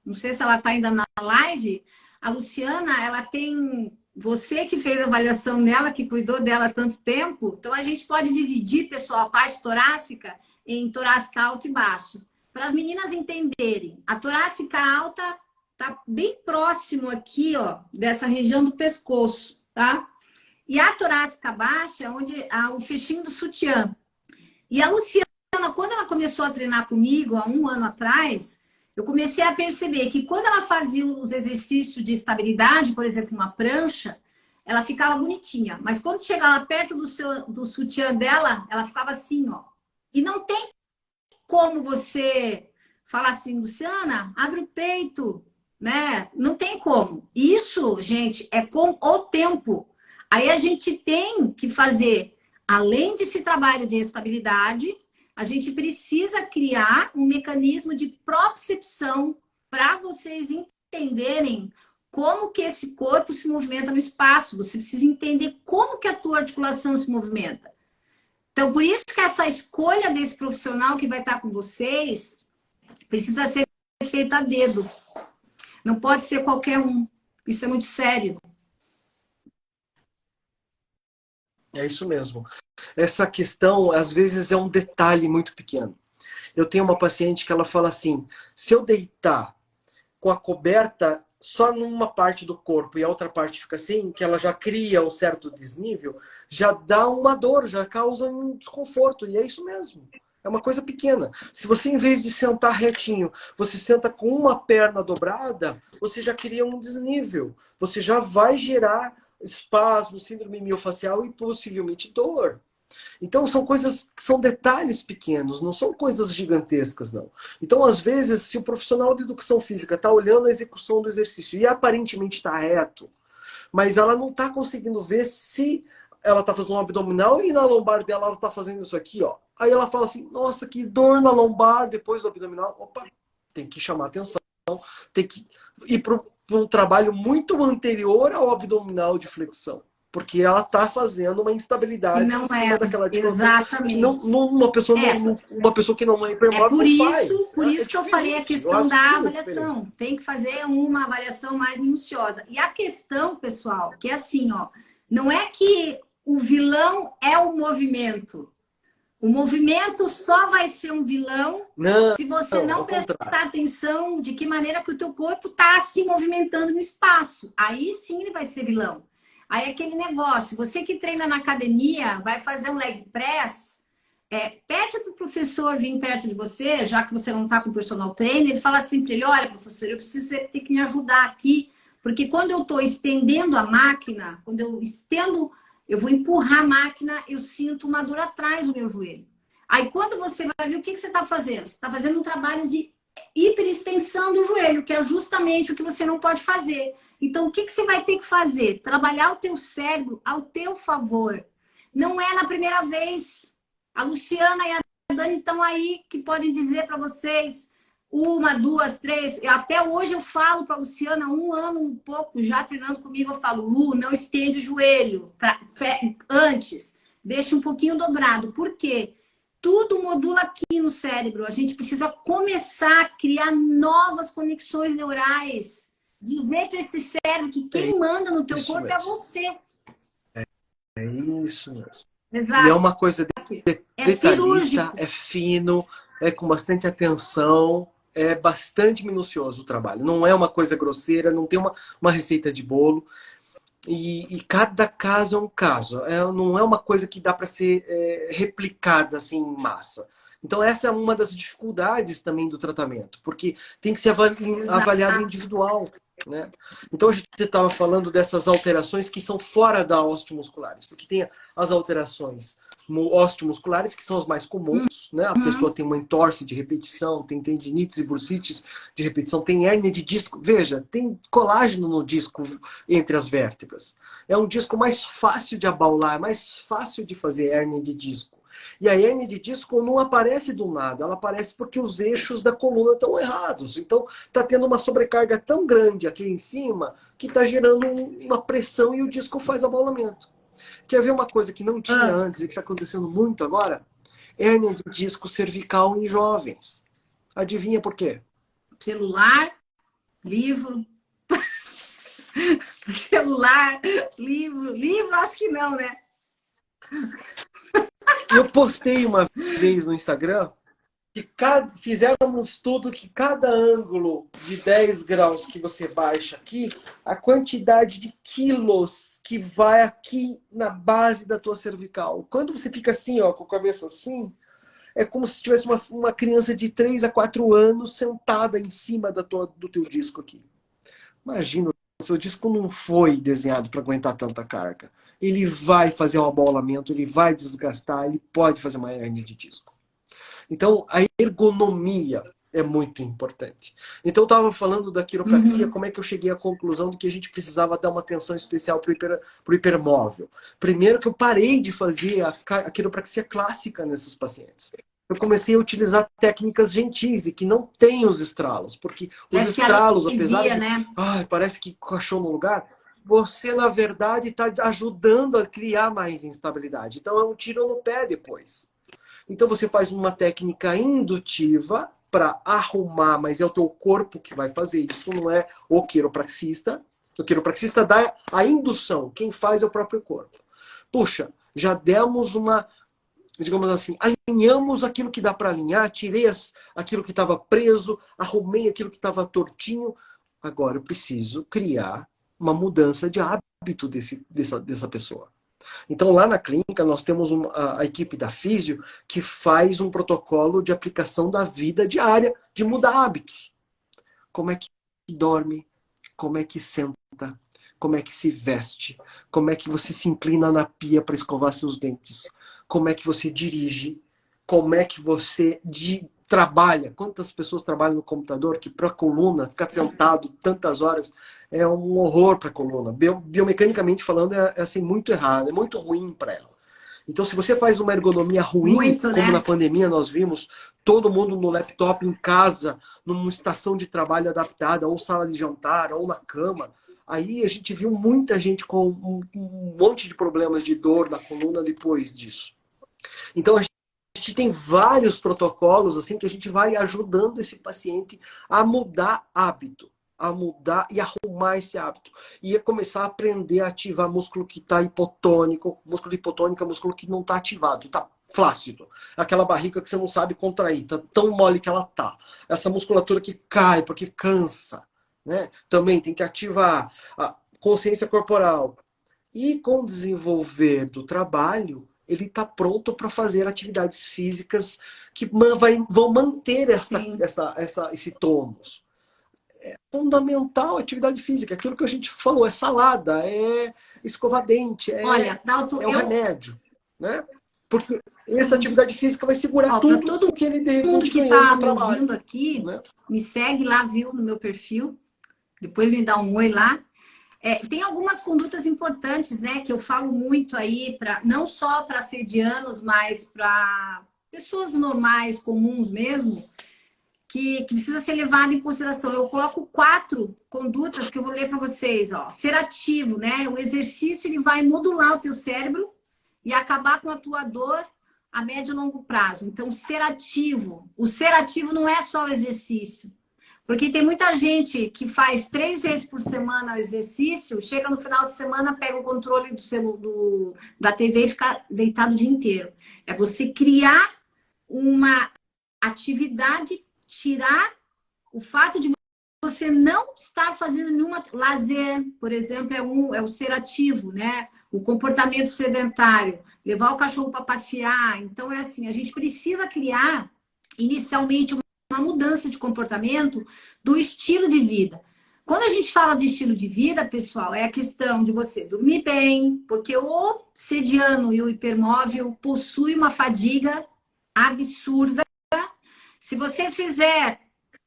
não sei se ela está ainda na live. A Luciana, ela tem... Você que fez a avaliação nela, que cuidou dela há tanto tempo, então a gente pode dividir, pessoal, a parte torácica em torácica alta e baixa. Para as meninas entenderem, a torácica alta tá bem próximo aqui, ó, dessa região do pescoço, tá? E a torácica baixa, onde o fechinho do sutiã. E a Luciana, quando ela começou a treinar comigo, há um ano atrás, eu comecei a perceber que quando ela fazia os exercícios de estabilidade, por exemplo, uma prancha, ela ficava bonitinha. Mas quando chegava perto do sutiã dela, ela ficava assim, ó. E não tem como você falar assim, Luciana, abre o peito, né? Não tem como. Isso, gente, é com o tempo. Aí a gente tem que fazer, além desse trabalho de estabilidade, a gente precisa criar um mecanismo de propriocepção para vocês entenderem como que esse corpo se movimenta no espaço. Você precisa entender como que a tua articulação se movimenta. Então, por isso que essa escolha desse profissional que vai estar com vocês precisa ser feita a dedo. Não pode ser qualquer um. Isso é muito sério. É isso mesmo. Essa questão, às vezes, é um detalhe muito pequeno. Eu tenho uma paciente que ela fala assim, se eu deitar com a coberta só numa parte do corpo e a outra parte fica assim, que ela já cria um certo desnível, já dá uma dor, já causa um desconforto. E é isso mesmo. É uma coisa pequena. Se você, em vez de sentar retinho, você senta com uma perna dobrada, você já cria um desnível. Você já vai gerar espasmo, síndrome miofacial e possivelmente dor. Então são coisas, são detalhes pequenos, não são coisas gigantescas, não. Então, às vezes, se o profissional de educação física está olhando a execução do exercício e aparentemente está reto, mas ela não está conseguindo ver se ela está fazendo um abdominal e na lombar dela ela está fazendo isso aqui, ó. Aí ela fala assim, nossa, que dor na lombar depois do abdominal. Opa, tem que chamar atenção, tem que ir para um trabalho muito anterior ao abdominal de flexão. Porque ela está fazendo uma instabilidade Não em cima é, daquela distorção que exatamente. uma pessoa que não é hipermóvel não faz. Por isso É que eu falei a diferente, o questão da raciocínio é avaliação. diferente. Tem que fazer uma avaliação mais minuciosa. E a questão, pessoal, que é assim, ó, não é que o vilão é o movimento. O movimento só vai ser um vilão Não, se você não ao contrário. prestar atenção de que maneira que o teu corpo está se movimentando no espaço. Aí sim ele vai ser vilão. Aí é aquele negócio, você que treina na academia, vai fazer um leg press, pede para o professor vir perto de você, já que você não está com o personal trainer, ele fala assim para ele, olha, professor, eu preciso você ter que me ajudar aqui, porque quando eu estou estendendo a máquina, quando eu estendo, eu vou empurrar a máquina, eu sinto uma dor atrás do meu joelho. Aí quando você vai ver, o que você está fazendo? Você está fazendo um trabalho de hiperextensão do joelho, que é justamente o que você não pode fazer. Então, o que você vai ter que fazer? Trabalhar o teu cérebro ao teu favor. Não é na primeira vez. A Luciana e a Dani estão aí que podem dizer para vocês uma, duas, três. Até hoje eu falo para a Luciana, 1 ano, um pouco, já treinando comigo, eu falo, Lu, não estende o joelho antes. Deixa um pouquinho dobrado. Por quê? Tudo modula aqui no cérebro. A gente precisa começar a criar novas conexões neurais. Dizer para esse cérebro que quem manda no teu corpo é você. É isso mesmo. Exato. E é uma coisa detalhista, cirúrgico. é fino, é com bastante atenção, é bastante minucioso o trabalho. Não é uma coisa grosseira, não tem uma receita de bolo. E cada caso é um caso. Não é uma coisa que dá para ser replicada assim em massa. Então essa é uma das dificuldades também do tratamento, porque tem que ser avaliado individual, né? Então a gente estava falando dessas alterações que são fora da osteomusculares, porque tem as alterações osteomusculares que são as mais comuns, né? A pessoa tem uma entorse de repetição, tem tendinites e bursites de repetição, tem hérnia de disco. Veja, tem colágeno no disco entre as vértebras. É um disco mais fácil de abaular, mais fácil de fazer hérnia de disco. E a hérnia de disco não aparece do nada, ela aparece porque os eixos da coluna estão errados. Então, está tendo uma sobrecarga tão grande aqui em cima que está gerando uma pressão e o disco faz abaulamento. Quer ver uma coisa que não tinha antes e que está acontecendo muito agora? Hérnia de disco cervical em jovens. Adivinha por quê? Celular, livro. Celular, livro, acho que não, né? Eu postei uma vez no Instagram que fizeram um estudo que cada ângulo de 10 graus que você baixa aqui, a quantidade de quilos que vai aqui na base da tua cervical. Quando você fica assim, ó, com a cabeça assim, é como se tivesse uma criança de 3 a 4 anos sentada em cima do teu disco aqui. Imagina, o seu disco não foi desenhado para aguentar tanta carga. Ele vai fazer um abaulamento, ele vai desgastar, ele pode fazer uma hérnia de disco. Então, a ergonomia é muito importante. Então, eu estava falando da quiropraxia, como é que eu cheguei à conclusão de que a gente precisava dar uma atenção especial para o hipermóvel. Primeiro que eu parei de fazer a quiropraxia clássica nesses pacientes. Eu comecei a utilizar técnicas gentis e que não têm os estralos, porque os estralos, apesar de... né? parece que encaixou no lugar, você, na verdade, está ajudando a criar mais instabilidade. Então, é um tiro no pé depois. Então você faz uma técnica indutiva para arrumar, mas é o teu corpo que vai fazer isso, não é o quiropraxista. O quiropraxista dá a indução, quem faz é o próprio corpo. Puxa, já demos digamos assim, alinhamos aquilo que dá para alinhar, tirei aquilo que estava preso, arrumei aquilo que estava tortinho. Agora eu preciso criar uma mudança de hábito dessa pessoa. Então, lá na clínica, nós temos a equipe da Físio que faz um protocolo de aplicação da vida diária, de mudar hábitos. Como é que dorme, como é que senta, como é que se veste, como é que você se inclina na pia para escovar seus dentes, como é que você dirige, como é que você trabalha. Quantas pessoas trabalham no computador que para a coluna, ficar sentado tantas horas é um horror para a coluna. Biomecanicamente falando, é assim, muito errado, é muito ruim para ela. Então, se você faz uma ergonomia ruim, Muito, como né? na pandemia nós vimos, todo mundo no laptop em casa, numa estação de trabalho adaptada, ou sala de jantar, ou na cama, aí a gente viu muita gente com um monte de problemas de dor na coluna depois disso. Então, a gente tem vários protocolos assim que a gente vai ajudando esse paciente a mudar hábito, a mudar e arrumar esse hábito. E a começar a aprender a ativar músculo que está hipotônico. Músculo hipotônico é músculo que não está ativado, está flácido. Aquela barriga que você não sabe contrair, está tão mole que ela tá. Essa musculatura que cai porque cansa, né? Também tem que ativar a consciência corporal. E com o desenvolver do trabalho, ele está pronto para fazer atividades físicas que vão manter esse tônus. É fundamental a atividade física. Aquilo que a gente falou, é salada, é escovar dente, Olha, Dalton, é o remédio. Né? Porque essa atividade física vai segurar para tudo todo que ele de mundo repente que ganhou está no me trabalho. ouvindo aqui, Né? me segue lá, viu, no meu perfil. Depois me dá um oi lá. Tem algumas condutas importantes, né, que eu falo muito aí, não só para assedianos, mas para pessoas normais, comuns mesmo, que precisa ser levado em consideração. Eu coloco 4 condutas que eu vou ler para vocês. Ó. Ser ativo, né? O exercício ele vai modular o teu cérebro e acabar com a tua dor a médio e longo prazo. Então, ser ativo. O ser ativo não é só o exercício. Porque tem muita gente que faz 3 vezes por semana o exercício, chega no final de semana, pega o controle da TV e fica deitado o dia inteiro. É você criar uma atividade, tirar o fato de você não estar fazendo nenhuma lazer, por exemplo, é o ser ativo, né? O comportamento sedentário, levar o cachorro para passear. Então, é assim, a gente precisa criar inicialmente uma mudança de comportamento do estilo de vida. Quando a gente fala de estilo de vida, pessoal, é a questão de você dormir bem, porque o sediano e o hipermóvel possuem uma fadiga absurda. Se você fizer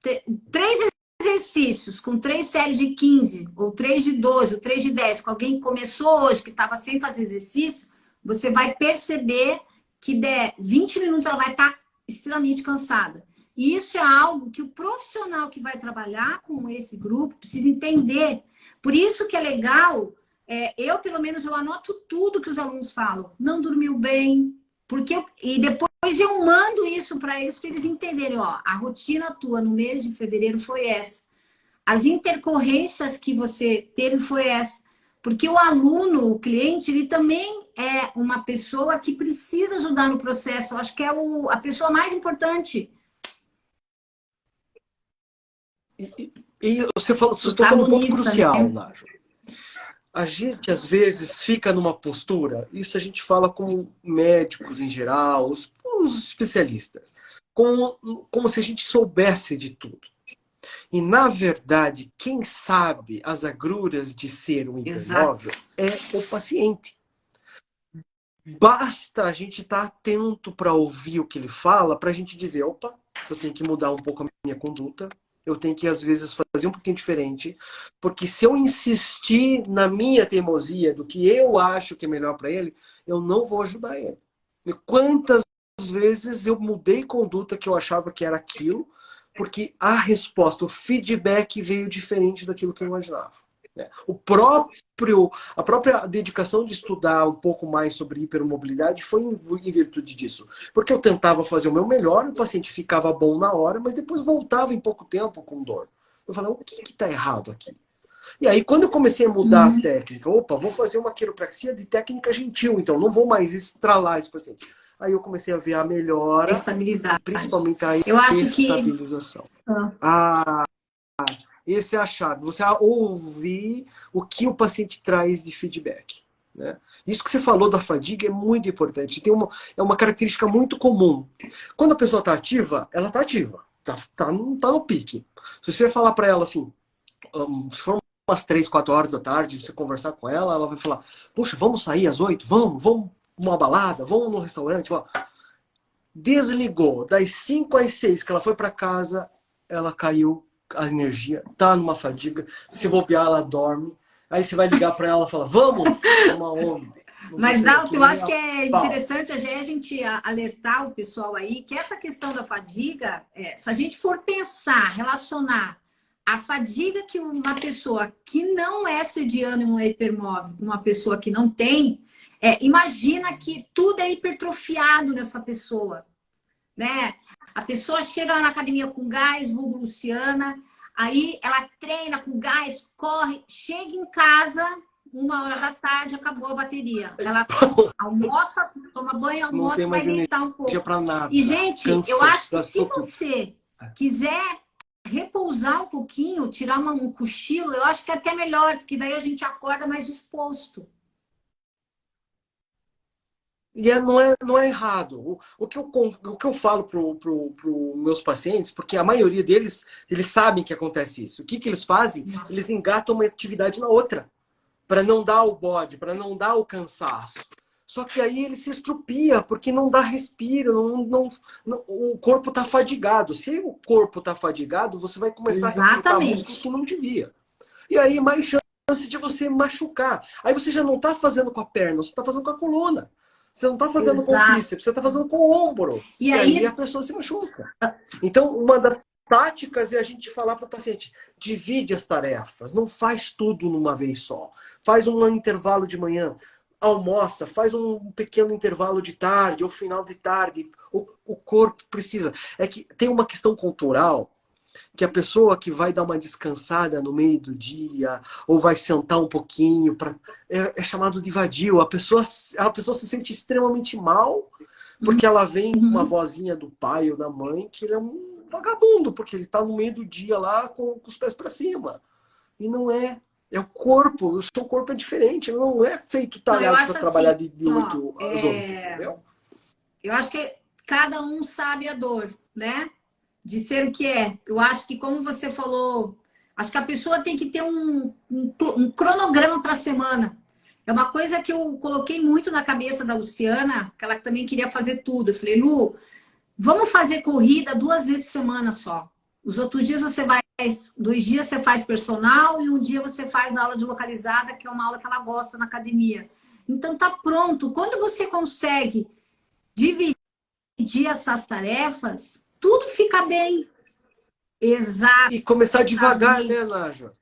3 exercícios com 3 séries de 15, ou 3 de 12, ou 3 de 10, com alguém que começou hoje, que estava sem fazer exercício, você vai perceber que der 20 minutos ela vai estar extremamente cansada. E isso é algo que o profissional que vai trabalhar com esse grupo precisa entender. Por isso que é legal, pelo menos, eu anoto tudo que os alunos falam. Não dormiu bem, e depois eu mando isso para eles entenderem. Ó, a rotina tua no mês de fevereiro foi essa. As intercorrências que você teve foi essa. Porque o aluno, o cliente, ele também é uma pessoa que precisa ajudar no processo. Eu acho que é a pessoa mais importante. E você tocou num ponto crucial, né? Nájio. A gente, às vezes, fica numa postura, isso a gente fala com médicos em geral, os especialistas, como se a gente soubesse de tudo. E, na verdade, quem sabe as agruras de ser um hipermóvel é o paciente. Basta a gente estar atento para ouvir o que ele fala, para a gente dizer, opa, eu tenho que mudar um pouco a minha conduta, eu tenho que, às vezes, fazer um pouquinho diferente, porque se eu insistir na minha teimosia do que eu acho que é melhor para ele, eu não vou ajudar ele. E quantas vezes eu mudei conduta que eu achava que era aquilo, porque a resposta, o feedback veio diferente daquilo que eu imaginava. A própria dedicação de estudar um pouco mais sobre hipermobilidade foi em virtude disso. Porque eu tentava fazer o meu melhor, o paciente ficava bom na hora, mas depois voltava em pouco tempo com dor. Eu falei, o que está errado aqui? E aí, quando eu comecei a mudar a técnica, vou fazer uma quiropraxia de técnica gentil, então não vou mais estralar esse paciente. Aí eu comecei a ver a melhora, estabilidade. Principalmente a estabilização. Essa é a chave. Você ouvir o que o paciente traz de feedback. Né? Isso que você falou da fadiga é muito importante. É uma característica muito comum. Quando a pessoa está ativa, ela está ativa. Tá no pique. Se você falar para ela assim, se for umas 3, 4 horas da tarde, você conversar com ela, ela vai falar, poxa, vamos sair às 8? Vamos numa balada, vamos no restaurante, ó. Desligou, das 5 às 6 que ela foi para casa, ela caiu a energia, tá numa fadiga, se bobear ela dorme, aí você vai ligar para ela e fala, vamos, uma onda. Mas, Dalton, eu acho que é interessante a gente alertar o pessoal aí que essa questão da fadiga, se a gente for pensar, relacionar a fadiga que uma pessoa que não é sediano e não é hipermóvel, uma pessoa que não tem, imagina que tudo é hipertrofiado nessa pessoa, né? A pessoa chega lá na academia com gás, vulgo Luciana, aí ela treina com gás, corre, chega em casa, 1h da tarde, acabou a bateria. Ela almoça, toma banho, almoça, vai deitar um pouco. Pra nada. E, gente, eu acho que se você quiser repousar um pouquinho, tirar um cochilo, eu acho que é até melhor, porque daí a gente acorda mais disposto. E não é errado. O que eu falo para os meus pacientes, porque a maioria deles, eles sabem que acontece isso. O que eles fazem? Nossa. Eles engatam uma atividade na outra, para não dar o bode, para não dar o cansaço. Só que aí ele se estrupia, porque não dá respiro, o corpo está fadigado. Se o corpo está fadigado, você vai começar a recrutar músculo que não devia. E aí mais chance de você machucar. Aí você já não está fazendo com a perna, você está fazendo com a coluna. Você não está fazendo com o bíceps, você está fazendo com o ombro. E aí a pessoa se machuca. Então, uma das táticas é a gente falar para o paciente, divide as tarefas, não faz tudo numa vez só. Faz um intervalo de manhã, almoça, faz um pequeno intervalo de tarde ou final de tarde. O corpo precisa. É que tem uma questão cultural que a pessoa que vai dar uma descansada no meio do dia ou vai sentar um pouquinho é chamado de vadio. A pessoa se sente extremamente mal porque ela vem com uma vozinha do pai ou da mãe que ele é um vagabundo, porque ele está no meio do dia lá com os pés para cima. E não é. É o corpo. O seu corpo é diferente. Não é feito talhado para trabalhar de 8 às 8, entendeu? Eu acho que cada um sabe a dor, né? De ser o que é. Eu acho que, como você falou, acho que a pessoa tem que ter um cronograma para a semana. É uma coisa que eu coloquei muito na cabeça da Luciana, que ela também queria fazer tudo. Eu falei, Lu, vamos fazer corrida 2 vezes por semana só. Os outros dias você vai, 2 dias você faz personal e um dia você faz aula de localizada, que é uma aula que ela gosta na academia. Então tá pronto. Quando você consegue dividir essas tarefas, tudo fica bem. Exato. E começar devagar, né, Nájua?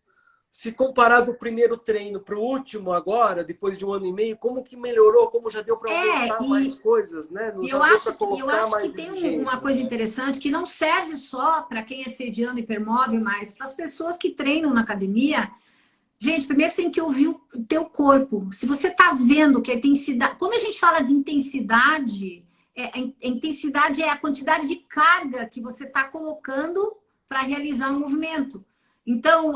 Se comparar do primeiro treino para o último agora, depois de 1 ano e meio, como que melhorou? Como já deu para aumentar mais coisas, né? Eu acho que tem uma coisa interessante que não serve só para quem é sediano hipermóvel, mas para as pessoas que treinam na academia. Gente, primeiro tem que ouvir o teu corpo. Se você está vendo que a intensidade... Quando a gente fala de intensidade, a intensidade é a quantidade de carga que você está colocando para realizar um movimento. Então,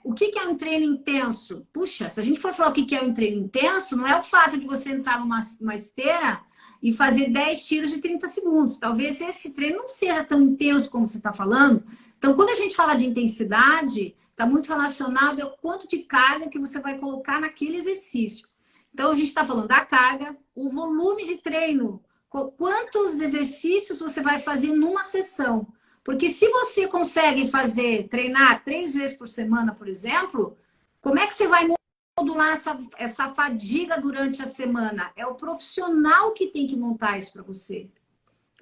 o que é um treino intenso? Puxa, se a gente for falar o que é um treino intenso, não é o fato de você entrar numa esteira e fazer 10 tiros de 30 segundos. Talvez esse treino não seja tão intenso como você está falando. Então, quando a gente fala de intensidade, está muito relacionado ao quanto de carga que você vai colocar naquele exercício. Então, a gente está falando da carga, o volume de treino, quantos exercícios você vai fazer numa sessão. Porque se você consegue treinar 3 vezes por semana, por exemplo, como é que você vai modular essa fadiga durante a semana? É o profissional que tem que montar isso para você.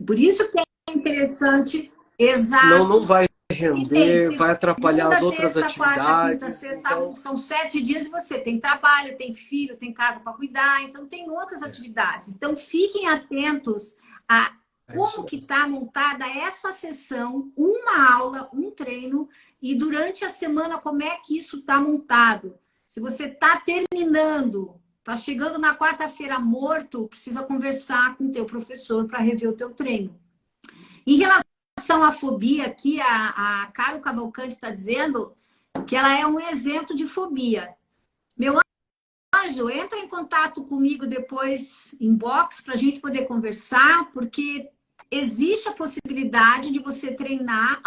Por isso que é interessante, exato. Senão não vai render, vai atrapalhar as outras atividades. Quarta, quinta, sexta, então... São 7 dias e você tem trabalho, tem filho, tem casa para cuidar, então tem outras atividades. Então fiquem atentos a como que está montada essa sessão, uma aula, um treino, e durante a semana como é que isso está montado. Se você está terminando, está chegando na quarta-feira morto, precisa conversar com o teu professor para rever o teu treino. Em relação à fobia, aqui a Caro Cavalcante está dizendo que ela é um exemplo de fobia. Meu anjo, entra em contato comigo depois, inbox, para a gente poder conversar, porque existe a possibilidade de você treinar,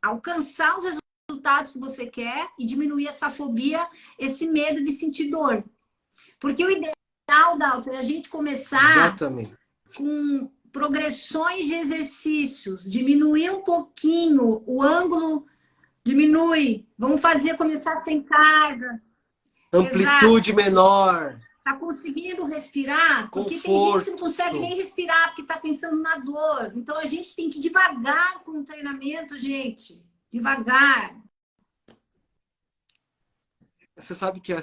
alcançar os resultados resultados que você quer e diminuir essa fobia, esse medo de sentir dor. Porque o ideal, Dalton, é a gente começar Exatamente. com progressões de exercícios, diminuir um pouquinho, o ângulo diminui, vamos fazer começar sem carga. Amplitude Exato. menor. Tá conseguindo respirar? Porque tem gente Conforto. que não consegue nem respirar porque tá pensando na dor. Então a gente tem que ir devagar com o treinamento, gente. Devagar. Você sabe que a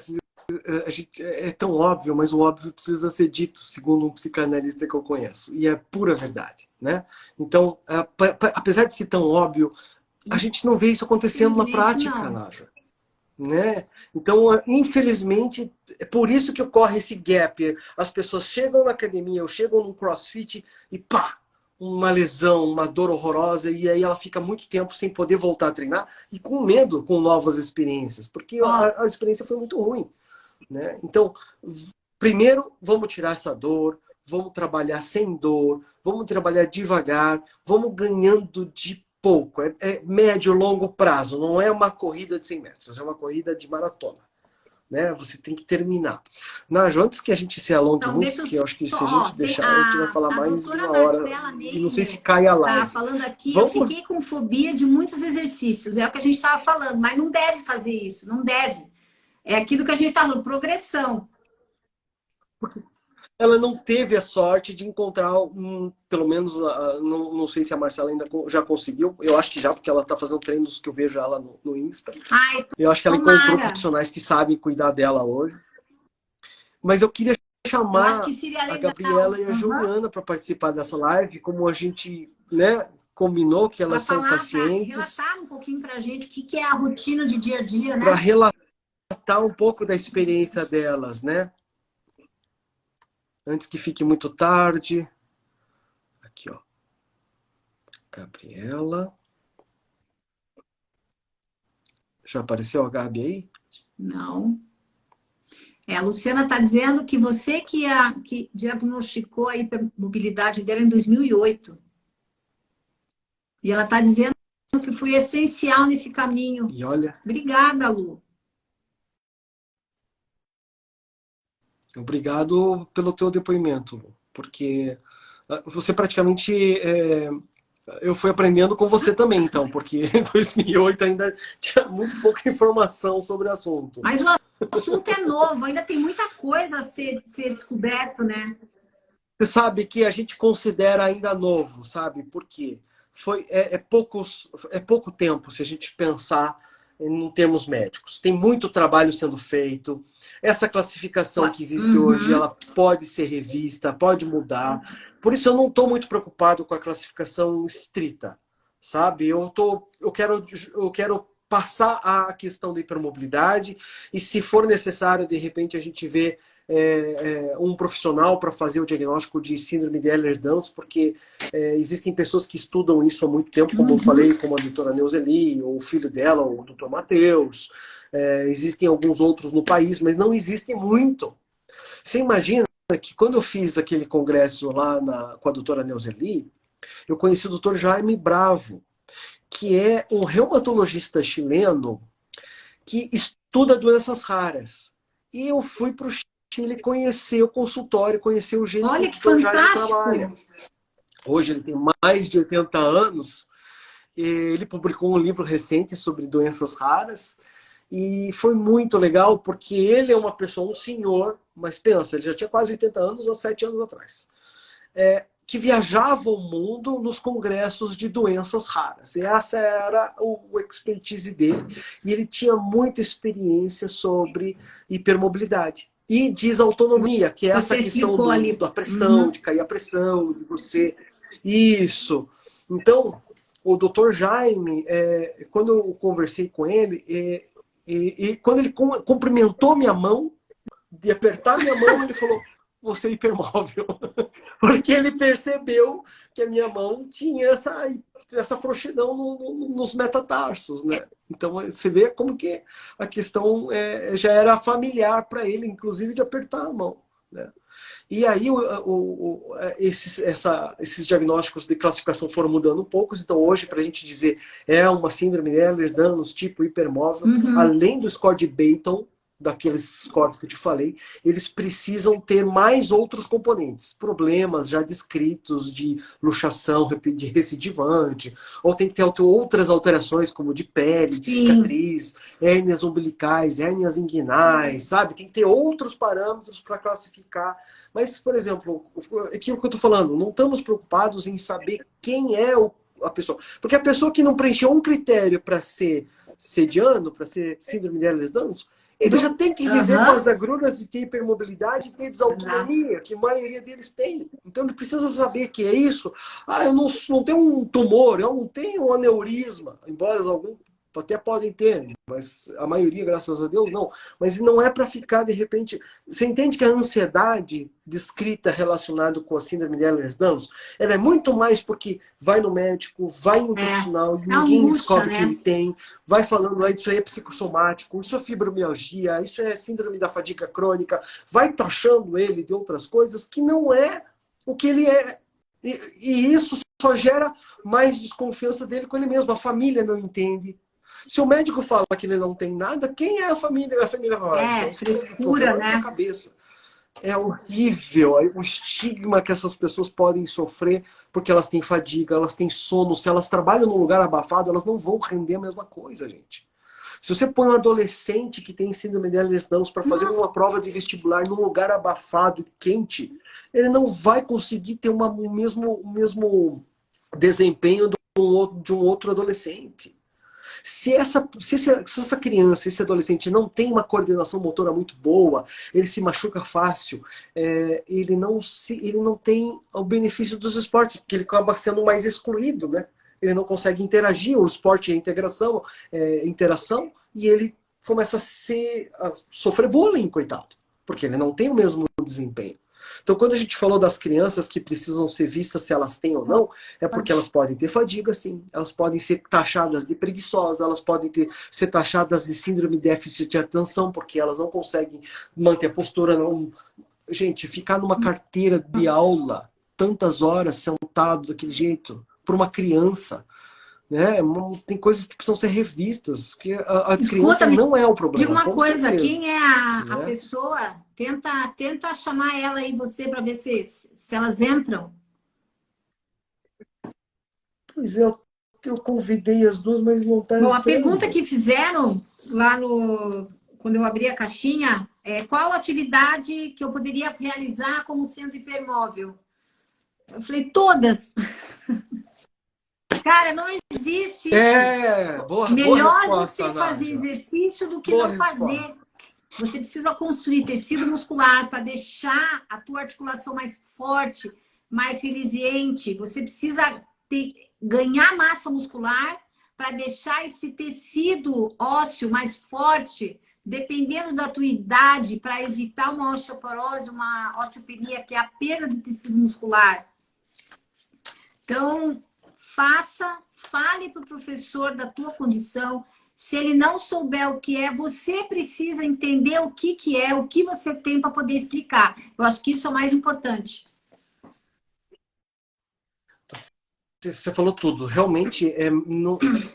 gente, é tão óbvio, mas o óbvio precisa ser dito, segundo um psicanalista que eu conheço. E é pura verdade, né? Então, apesar de ser tão óbvio, a gente não vê isso acontecendo na prática, Nájua. Né? Então, infelizmente, é por isso que ocorre esse gap. As pessoas chegam na academia ou chegam no CrossFit e pá, uma lesão, uma dor horrorosa, e aí ela fica muito tempo sem poder voltar a treinar e com medo com novas experiências, porque a experiência foi muito ruim. Né? Então, primeiro, vamos tirar essa dor, vamos trabalhar sem dor, vamos trabalhar devagar, vamos ganhando de pouco. É médio, longo prazo, não é uma corrida de 100 metros, é uma corrida de maratona. Né? Você tem que terminar. Nájua, antes que a gente se alongue Então, muito, porque eu acho que se a gente deixar, a gente vai falar mais de uma hora. E não sei se cai a live. Tá falando aqui, eu fiquei com fobia de muitos exercícios, é o que a gente estava falando, mas não deve fazer isso, não deve. É aquilo que a gente está falando, progressão. Ela não teve a sorte de encontrar pelo menos, não sei se a Marcela ainda já conseguiu, eu acho que já, porque ela está fazendo treinos que eu vejo ela no Insta. Ai, eu acho que ela encontrou profissionais que sabem cuidar dela hoje. Mas eu queria chamar a Gabriela e a Juliana para participar dessa live, como a gente, né, combinou que elas são pacientes. Relatar um pouquinho para a gente o que é a rotina de dia a dia, né? Para relatar um pouco da experiência delas, né? Antes que fique muito tarde. Aqui, ó. Gabriela. Já apareceu a Gabi aí? Não. A Luciana está dizendo que você que diagnosticou a hipermobilidade dela em 2008. E ela está dizendo que foi essencial nesse caminho. E olha... Obrigada, Lu. Obrigado pelo teu depoimento, Lu, porque você praticamente... eu fui aprendendo com você também, então, porque em 2008 ainda tinha muito pouca informação sobre o assunto. Mas o assunto é novo, ainda tem muita coisa a ser descoberto, né? Você sabe que a gente considera ainda novo, sabe? Porque é pouco tempo se a gente pensar em termos médicos. Tem muito trabalho sendo feito. Essa classificação que existe hoje, ela pode ser revista, pode mudar. Por isso eu não estou muito preocupado com a classificação estrita, sabe? Eu quero passar a questão da hipermobilidade e, se for necessário, de repente a gente vê um profissional para fazer o diagnóstico de síndrome de Ehlers-Danlos, porque existem pessoas que estudam isso há muito tempo, como eu falei, como a doutora Neuzeli, ou o filho dela, o doutor Matheus. Existem alguns outros no país, mas não existem muito. Você imagina que quando eu fiz aquele congresso lá com a doutora Neuzeli, eu conheci o doutor Jaime Bravo, que é um reumatologista chileno que estuda doenças raras. E eu fui para o Chile conhecer o consultório, conhecer o jeito que o Jaime trabalha. Hoje ele tem mais de 80 anos. Ele publicou um livro recente sobre doenças raras. E foi muito legal, porque ele é uma pessoa, um senhor, mas pensa, ele já tinha quase 80 anos há 7 anos atrás. Que viajava o mundo nos congressos de doenças raras. E essa era o expertise dele. E ele tinha muita experiência sobre hipermobilidade. E desautonomia, que é essa questão da pressão, de cair a pressão, de você... Isso. Então, o doutor Jaime, quando eu conversei com ele, e quando ele cumprimentou minha mão, de apertar minha mão, ele falou: você é hipermóvel. Porque ele percebeu que a minha mão tinha essa frouxidão nos metatarsos, né? Então você vê como que a questão já era familiar para ele, inclusive de apertar a mão, né? E aí esses diagnósticos de classificação foram mudando um pouco. Então hoje, para a gente dizer é uma síndrome de Ehlers-Danlos tipo hipermóvel, além do score de Baton, daqueles scores que eu te falei, eles precisam ter mais outros componentes, problemas já descritos de luxação de recidivante, ou tem que ter outras alterações, como de pele, de cicatriz, hérnias umbilicais, hérnias inguinais, sabe? Tem que ter outros parâmetros para classificar. Mas, por exemplo, aquilo que eu estou falando, não estamos preocupados em saber quem é a pessoa. Porque a pessoa que não preencheu um critério para ser sediano, para ser síndrome de Ehlers-Danlos, ele já tem que viver com as agruras de ter hipermobilidade e ter desautonomia, que a maioria deles tem. Então ele precisa saber que é isso. Ah, eu não tenho um tumor, eu não tenho um aneurisma, embora alguns até podem ter, mas a maioria, graças a Deus, não. Mas não é para ficar, de repente... Você entende que a ansiedade descrita relacionada com a síndrome de Ehlers-Danlos, ela é muito mais porque vai no médico, vai em um profissional, ninguém descobre que ele tem, vai falando, isso aí é psicossomático, isso é fibromialgia, isso é síndrome da fadiga crônica, vai taxando ele de outras coisas que não é o que ele é. E isso só gera mais desconfiança dele com ele mesmo. A família não entende. Se o médico fala que ele não tem nada, quem é a família? A família vai. Então, frescura, né? Na cabeça. É horrível o estigma que essas pessoas podem sofrer porque elas têm fadiga, elas têm sono. Se elas trabalham num lugar abafado, elas não vão render a mesma coisa, gente. Se você põe um adolescente que tem síndrome de Ehlers-Danlos para fazer uma prova de vestibular num lugar abafado, quente, ele não vai conseguir ter o mesmo desempenho de um outro adolescente. Se essa criança, esse adolescente não tem uma coordenação motora muito boa, ele se machuca fácil, ele não tem o benefício dos esportes, porque ele acaba sendo mais excluído, né? Ele não consegue interagir, o esporte é interação, e ele começa a sofrer bullying, coitado, porque ele não tem o mesmo desempenho. Então, quando a gente falou das crianças que precisam ser vistas se elas têm ou não, é porque elas podem ter fadiga, sim. Elas podem ser taxadas de preguiçosas, elas podem ser taxadas de síndrome de déficit de atenção, porque elas não conseguem manter a postura. Não. Gente, ficar numa carteira de aula tantas horas sentado daquele jeito, para uma criança, né? Tem coisas que precisam ser revistas, porque a criança não é o problema. Diga uma coisa, certeza. Quem é a pessoa? Tenta chamar ela e você para ver se elas entram. Pois é, eu convidei as duas, mas não está. Bom, a pergunta que fizeram lá quando eu abri a caixinha é qual atividade que eu poderia realizar como sendo hipermóvel? Eu falei, todas. Cara, não existe melhor resposta, você fazer exercício do que não fazer. Você precisa construir tecido muscular para deixar a tua articulação mais forte, mais resiliente. Você precisa ganhar massa muscular para deixar esse tecido ósseo mais forte, dependendo da tua idade, para evitar uma osteoporose, uma osteopenia, que é a perda de tecido muscular. Então, fale para o professor da tua condição. Se ele não souber o que é, você precisa entender o que é, o que você tem para poder explicar. Eu acho que isso é o mais importante. Você falou tudo. Realmente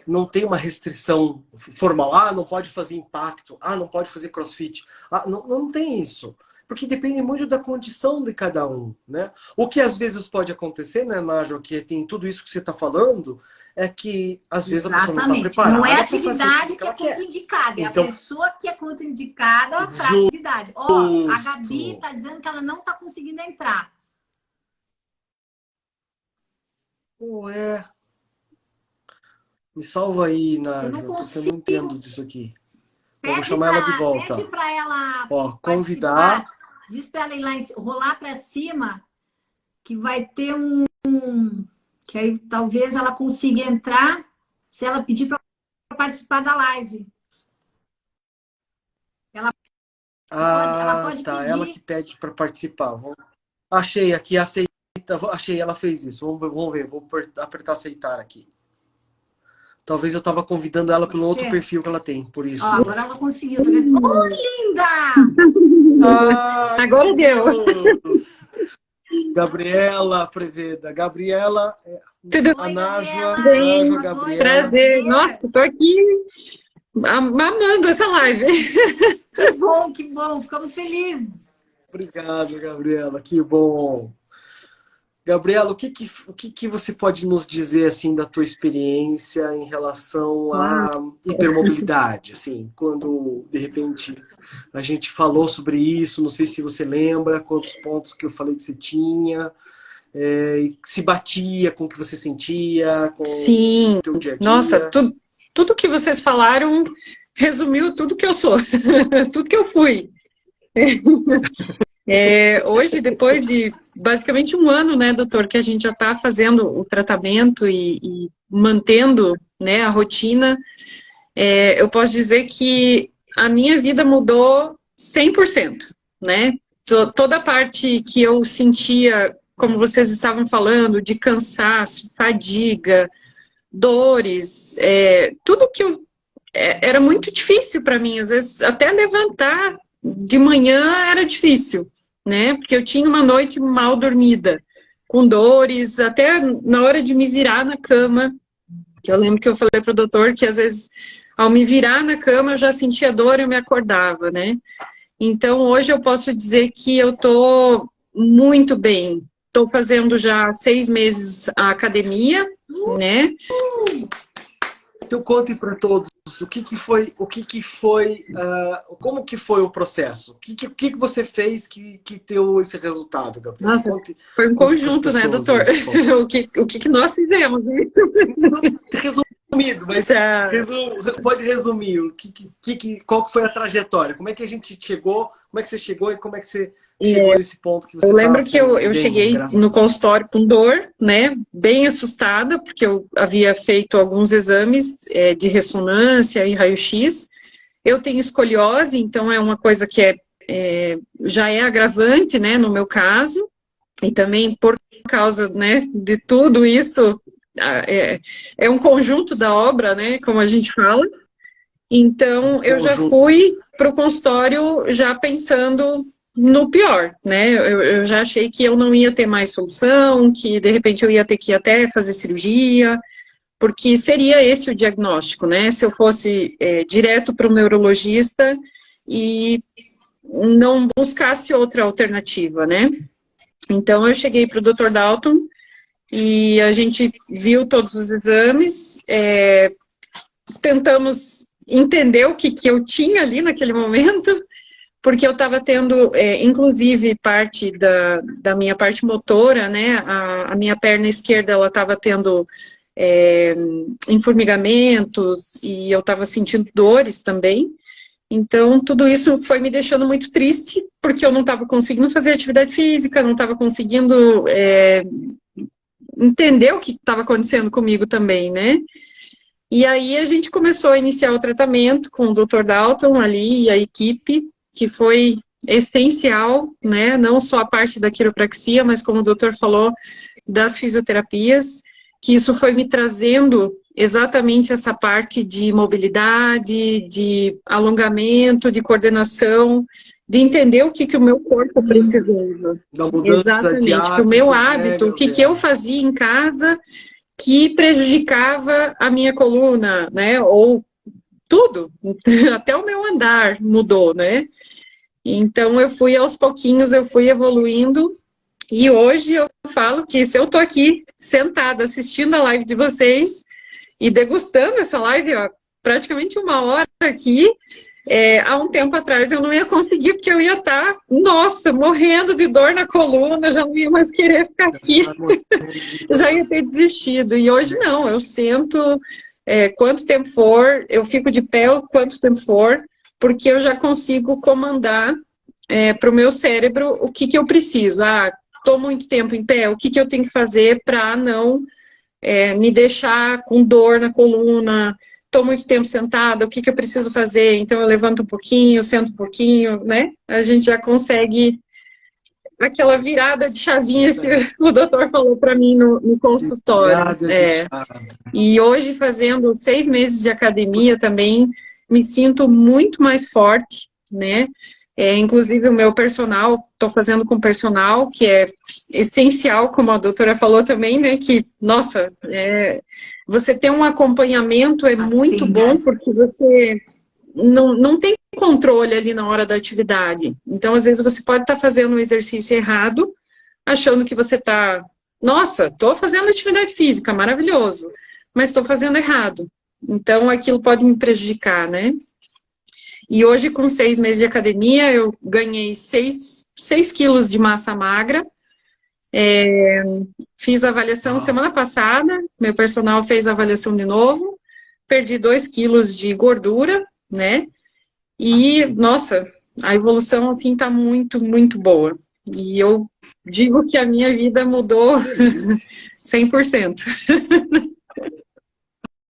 não tem uma restrição formal. Não pode fazer impacto. Não pode fazer crossfit. Não tem isso. Porque depende muito da condição de cada um, né? O que às vezes pode acontecer, né, Nájio, que tem tudo isso que você está falando, é que às vezes a pessoa não está preparada. Não é a atividade que é contraindicada, então, é a pessoa que é contraindicada para a atividade. A Gabi está dizendo que ela não está conseguindo entrar. Me salva aí, Nájio, porque eu não entendo disso aqui. Eu vou chamar ela de volta. Pede para ela convidar. Diz para ela ir lá, rolar para cima, que vai ter que aí talvez ela consiga entrar se ela pedir para participar da live. Ela pode pedir. Ela que pede para participar. Achei aqui, aceita. Achei, ela fez isso. Vamos ver, vou apertar aceitar aqui. Talvez eu estava convidando ela pelo outro Você? perfil que ela tem, por Ó, isso. agora ela conseguiu. Tá vendo? Oh, linda! Ah, Agora deu. conseguimos! Gabriela Preveda. Gabriela, Tudo a Oi, Nájua, Gabriela! bem? Nájua, Uma coisa, Gabriela. Prazer. prazer. Nossa, tô aqui amando essa live. Que bom, que bom. Ficamos felizes. Obrigado, Gabriela, que bom. Gabriela, o que você pode nos dizer assim da tua experiência em relação Uau. à hipermobilidade? Assim, quando de repente a gente falou sobre isso, não sei se você lembra quantos pontos que eu falei que você tinha, e se batia com o que você sentia, com o Sim. teu dia a Nossa, dia. tudo que vocês falaram resumiu tudo que eu sou, tudo que eu fui. Hoje, depois de basicamente um ano, né, doutor, que a gente já está fazendo o tratamento e mantendo, né, a rotina, eu posso dizer que a minha vida mudou 100%, né? Toda a parte que eu sentia, como vocês estavam falando, de cansaço, fadiga, dores, tudo que era muito difícil para mim, às vezes até levantar de manhã era difícil, né? Porque eu tinha uma noite mal dormida, com dores, até na hora de me virar na cama, que eu lembro que eu falei para o doutor que às vezes ao me virar na cama eu já sentia dor e eu me acordava, né? Então hoje eu posso dizer que eu tô muito bem. Estou fazendo já 6 meses a academia, né? Então conte para todos como que foi o processo? O que você fez que deu esse resultado, Gabriela? Nossa, foi um Conte para as conjunto, né, pessoas doutor? aí, por favor. O que nós fizemos, né? Resumido, mas Tá. pode resumir qual que foi a trajetória? Como é que a gente chegou? Como é que você chegou e como é que você chegou nesse ponto que você Eu está lembro que assim, eu bem, cheguei graças no a Deus. consultório com dor, né? Bem assustada, porque eu havia feito alguns exames de ressonância e raio-x. Eu tenho escoliose, então é uma coisa que já é agravante, né, no meu caso. E também por causa, né, de tudo isso, é um conjunto da obra, né, como a gente fala. Então, eu já Conjunto. fui para o consultório já pensando no pior, né? Eu já achei que eu não ia ter mais solução, que de repente eu ia ter que ir até fazer cirurgia, porque seria esse o diagnóstico, né? Se eu fosse direto para o neurologista e não buscasse outra alternativa, né? Então, eu cheguei para o Dr. Dalton e a gente viu todos os exames, tentamos entender o que eu tinha ali naquele momento, porque eu estava tendo, inclusive, parte da minha parte motora, né? A minha perna esquerda, ela estava tendo enformigamentos e eu estava sentindo dores também. Então, tudo isso foi me deixando muito triste, porque eu não estava conseguindo fazer atividade física, não estava conseguindo entender o que estava acontecendo comigo também, né? E aí a gente começou a iniciar o tratamento com o Dr. Dalton ali e a equipe, que foi essencial, né? Não só a parte da quiropraxia, mas como o doutor falou, das fisioterapias, que isso foi me trazendo exatamente essa parte de mobilidade, de alongamento, de coordenação, de entender o que o meu corpo precisava. Da mudança de Exatamente, que o meu hábitos, né, hábito, o que eu Gabriela? fazia em casa que prejudicava a minha coluna, né? Ou tudo, até o meu andar mudou, né? Então eu fui aos pouquinhos, eu fui evoluindo e hoje eu falo que se eu tô aqui sentada assistindo a live de vocês e degustando essa live, ó, praticamente uma hora aqui, há um tempo atrás eu não ia conseguir porque eu ia estar, nossa, morrendo de dor na coluna, já não ia mais querer ficar aqui, já ia ter desistido. E hoje não, eu sento quanto tempo for, eu fico de pé quanto tempo for, porque eu já consigo comandar para o meu cérebro o que eu preciso. Ah, estou muito tempo em pé, o que eu tenho que fazer para não me deixar com dor na coluna? Estou muito tempo sentada, o que eu preciso fazer? Então eu levanto um pouquinho, sento um pouquinho, né? A gente já consegue aquela virada de chavinha que o doutor falou para mim no consultório. Virada de chave. E hoje, fazendo 6 meses de academia também, me sinto muito mais forte, né? Inclusive o meu personal, estou fazendo com personal, que é essencial, como a doutora falou também, né? Que, nossa, você ter um acompanhamento é muito bom, né? Porque você não tem controle ali na hora da atividade. Então, às vezes, você pode estar fazendo um exercício errado, achando que você está, nossa, estou fazendo atividade física, maravilhoso, mas estou fazendo errado. Então, aquilo pode me prejudicar, né? E hoje, com 6 meses de academia, eu ganhei 6 quilos de massa magra. Fiz a avaliação semana passada, meu personal fez a avaliação de novo, perdi 2 quilos de gordura, né? E, nossa, a evolução, assim, tá muito, muito boa. E eu digo que a minha vida mudou 100%.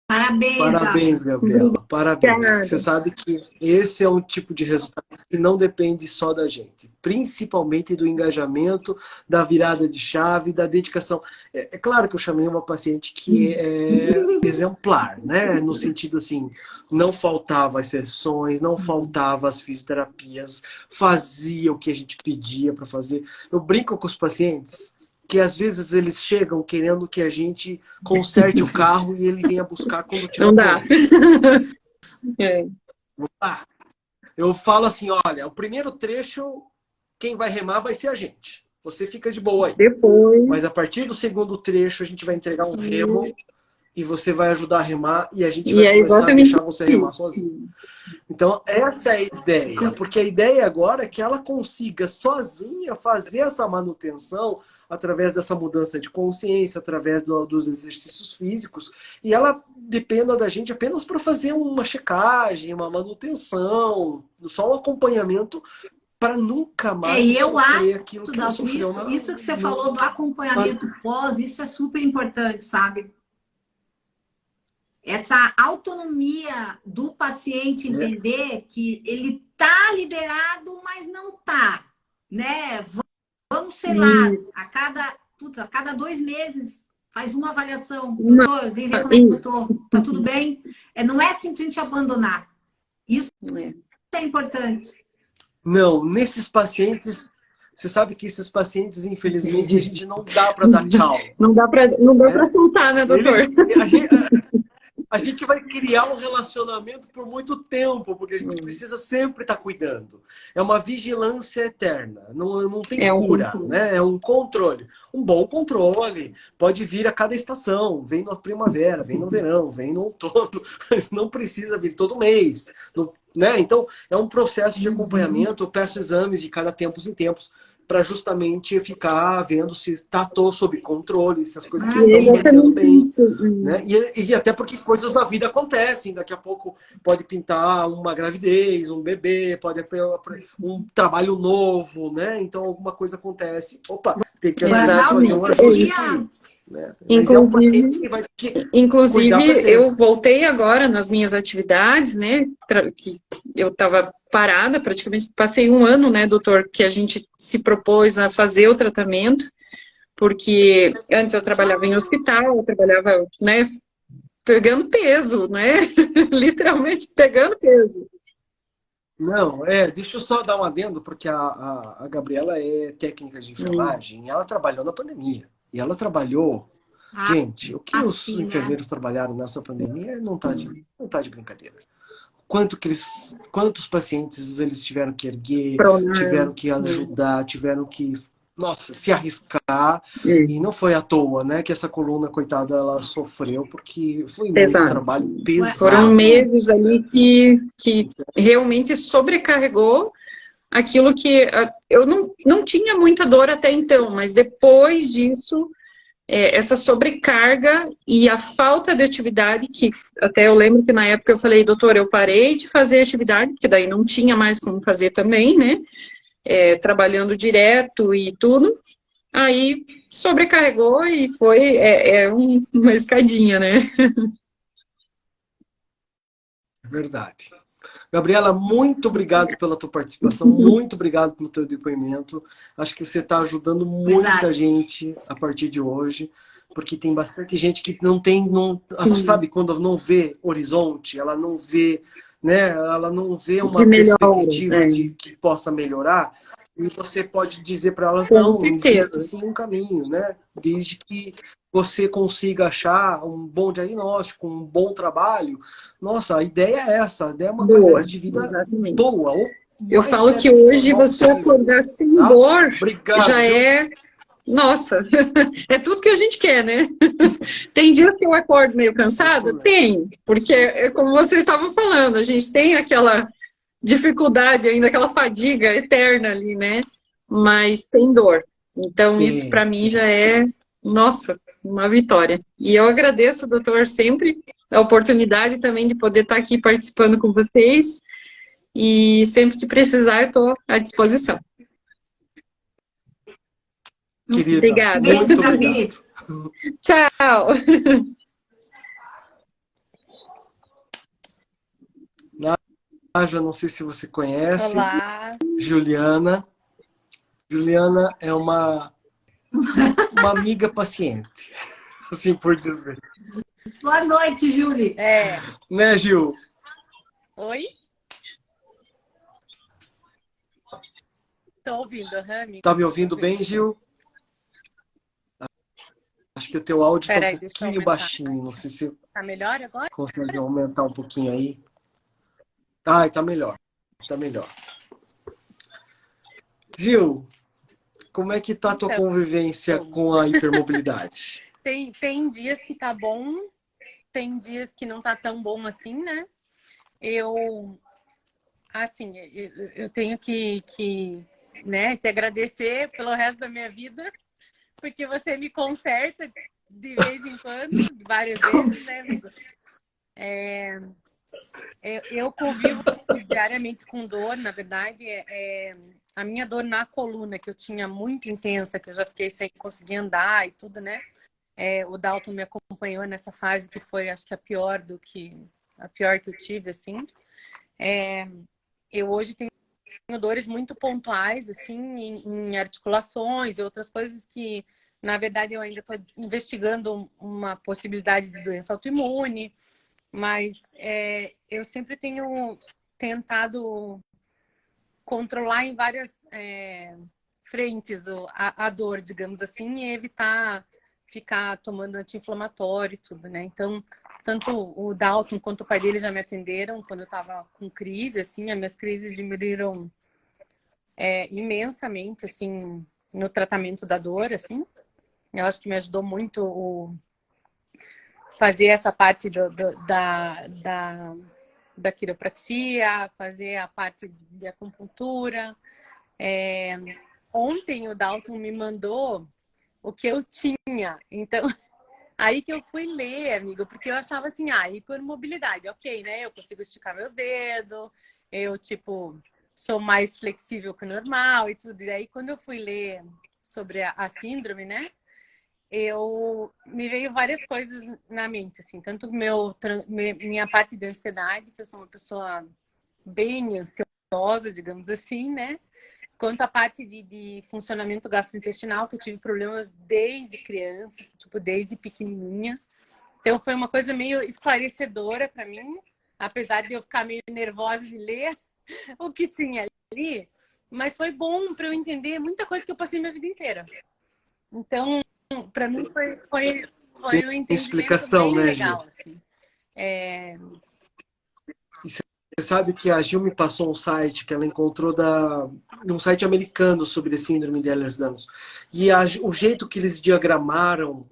Parabéns, Parabéns, Gabriela. Parabéns. Você sabe que esse é um tipo de resultado que não depende só da gente, principalmente do engajamento, da virada de chave, da dedicação. É claro que eu chamei uma paciente que é exemplar, né? No sentido assim, não faltava as sessões, não faltava as fisioterapias, fazia o que a gente pedia para fazer. Eu brinco com os pacientes que às vezes eles chegam querendo que a gente conserte o carro e ele venha buscar quando tiver. Não dá. Não dá. Eu falo assim, olha, o primeiro trecho, quem vai remar vai ser a gente. Você fica de boa aí. Depois. Mas a partir do segundo trecho, a gente vai entregar um remo e você vai ajudar a remar e a gente vai começar a deixar você remar sozinho. Então, essa é a ideia, porque a ideia agora é que ela consiga sozinha fazer essa manutenção através dessa mudança de consciência, através dos exercícios físicos, e ela dependa da gente apenas para fazer uma checagem, uma manutenção, só um acompanhamento para nunca mais sofrer aquilo que ela sofreu. Isso que você falou do acompanhamento pós, isso é super importante, sabe? Essa autonomia do paciente entender que ele tá liberado, mas não tá, né? Vamos, sei lá, a cada 2 meses faz uma avaliação. Doutor, vem ver como é que eu tô. Tá tudo bem? Não é simplesmente abandonar. Isso é importante. Não, nesses pacientes, você sabe que esses pacientes, infelizmente, a gente não dá para dar tchau. Não dá para soltar, né, doutor? A gente vai criar um relacionamento por muito tempo, porque a gente precisa sempre estar cuidando. É uma vigilância eterna, não tem cura, né? É um controle. Um bom controle pode vir a cada estação, vem na primavera, vem no verão, vem no outono, não precisa vir todo mês, né? Então, é um processo de acompanhamento, eu peço exames de cada tempos em tempos, para justamente ficar vendo se está sob controle, se as coisas estão batendo bem. Né? E até porque coisas na vida acontecem. Daqui a pouco pode pintar uma gravidez, um bebê, pode um trabalho novo, né? Então alguma coisa acontece. Opa, tem que fazer um ajuste aqui. Né? Inclusive, eu voltei agora nas minhas atividades, né? Que eu estava parada, praticamente passei 1 ano, né, doutor, que a gente se propôs a fazer o tratamento, porque antes eu trabalhava em hospital, eu trabalhava, né, pegando peso, né? Literalmente pegando peso. Não, deixa eu só dar um adendo, porque a Gabriela é técnica de enfermagem e ela trabalhou na pandemia. E ela trabalhou... Gente, o que os enfermeiros trabalharam nessa pandemia não tá de brincadeira. Quantos pacientes eles tiveram que erguer, tiveram que ajudar, tiveram que, se arriscar. E não foi à toa, né, que essa coluna, coitada, ela sofreu, porque foi muito trabalho pesado. Foram meses ali que realmente sobrecarregou aquilo que eu não tinha muita dor até então, mas depois disso, essa sobrecarga e a falta de atividade, que até eu lembro que na época eu falei, doutor, eu parei de fazer atividade, porque daí não tinha mais como fazer também, né? Trabalhando direto e tudo. Aí sobrecarregou e foi uma escadinha, né? Verdade. Gabriela, muito obrigado pela tua participação, muito obrigado pelo teu depoimento. Acho que você está ajudando muita Verdade. gente a partir de hoje, porque tem bastante gente que não tem, não, Sim, sabe, quando não vê horizonte, ela não vê, né, ela não vê de uma melhora, perspectiva é, de que possa melhorar. E você pode dizer para elas, com não, existe certeza. sim um caminho, né? Desde que você consiga achar um bom diagnóstico, um bom trabalho. Nossa, a ideia é essa, a ideia é uma Boa, qualidade de vida exatamente. boa, ou Eu mais falo que perto do hoje normal você possível, acordar sem tá? dor Obrigado, já viu? é, nossa, é tudo que a gente quer, né? Tem dias que eu acordo meio Isso cansada? mesmo, Tem, isso porque é como vocês estavam falando, a gente tem aquela dificuldade ainda, aquela fadiga eterna ali, né? Mas sem dor. Então, isso para mesmo. mim já é, nossa, uma vitória. E eu agradeço, doutor, sempre a oportunidade também de poder estar aqui participando com vocês. E sempre que precisar, eu estou à disposição. Querida, Obrigada. Beijo, muito obrigado. Gabi. Tchau. Nádia, não sei se você conhece, Olá, Juliana. Juliana é uma amiga paciente, assim por dizer. Boa noite, Júlia. Né, Gil? oi? Tô ouvindo, aham, amigo, Tá me tô ouvindo bem, ouvindo. Gil? Acho que o teu áudio tá um Peraí, deixa eu pouquinho aumentar baixinho. Não aqui. sei se Tá melhor agora? consegue aumentar um pouquinho aí. Tá, tá melhor. Tá melhor. Gil, como é que tá a tua Então, convivência com a hipermobilidade? tem dias que tá bom, tem dias que não tá tão bom assim, né? Assim, eu tenho né, te agradecer pelo resto da minha vida, porque você me conserta de vez em quando, várias vezes, né, amigo? Eu convivo diariamente com dor, na verdade, a minha dor na coluna, que eu tinha muito intensa, que eu já fiquei sem conseguir andar e tudo, né? O Dalton me acompanhou nessa fase que foi, acho que a pior que eu tive, assim. Eu hoje tenho dores muito pontuais, assim, em articulações e outras coisas que, na verdade, eu ainda estou investigando uma possibilidade de doença autoimune. Mas eu sempre tenho tentado controlar em várias frentes a dor, digamos assim, e evitar ficar tomando anti-inflamatório e tudo, né? Então, tanto o Dalton quanto o pai dele já me atenderam quando eu estava com crise, assim, as minhas crises diminuíram imensamente, assim, no tratamento da dor, assim. Eu acho que me ajudou muito fazer essa parte da quiropraxia, fazer a parte de acupuntura. Ontem o Dalton me mandou o que eu tinha. Então, aí que eu fui ler, amigo, porque eu achava assim, hipermobilidade, ok, né? Eu consigo esticar meus dedos, eu, tipo, sou mais flexível que o normal e tudo. E aí, quando eu fui ler sobre a síndrome, né? Me veio várias coisas na mente, assim, tanto minha parte de ansiedade, que eu sou uma pessoa bem ansiosa, digamos assim, né? Quanto a parte de funcionamento gastrointestinal, que eu tive problemas desde criança, assim, tipo, desde pequenininha. Então foi uma coisa meio esclarecedora para mim, apesar de eu ficar meio nervosa de ler o que tinha ali, mas foi bom para eu entender muita coisa que eu passei minha vida inteira. Então, para mim Sem foi um entendimento explicação, bem né, Gil? legal, assim. É... Você sabe que a Gil me passou um site que ela encontrou um site americano sobre a síndrome de Ehlers-Danlos. E o jeito que eles diagramaram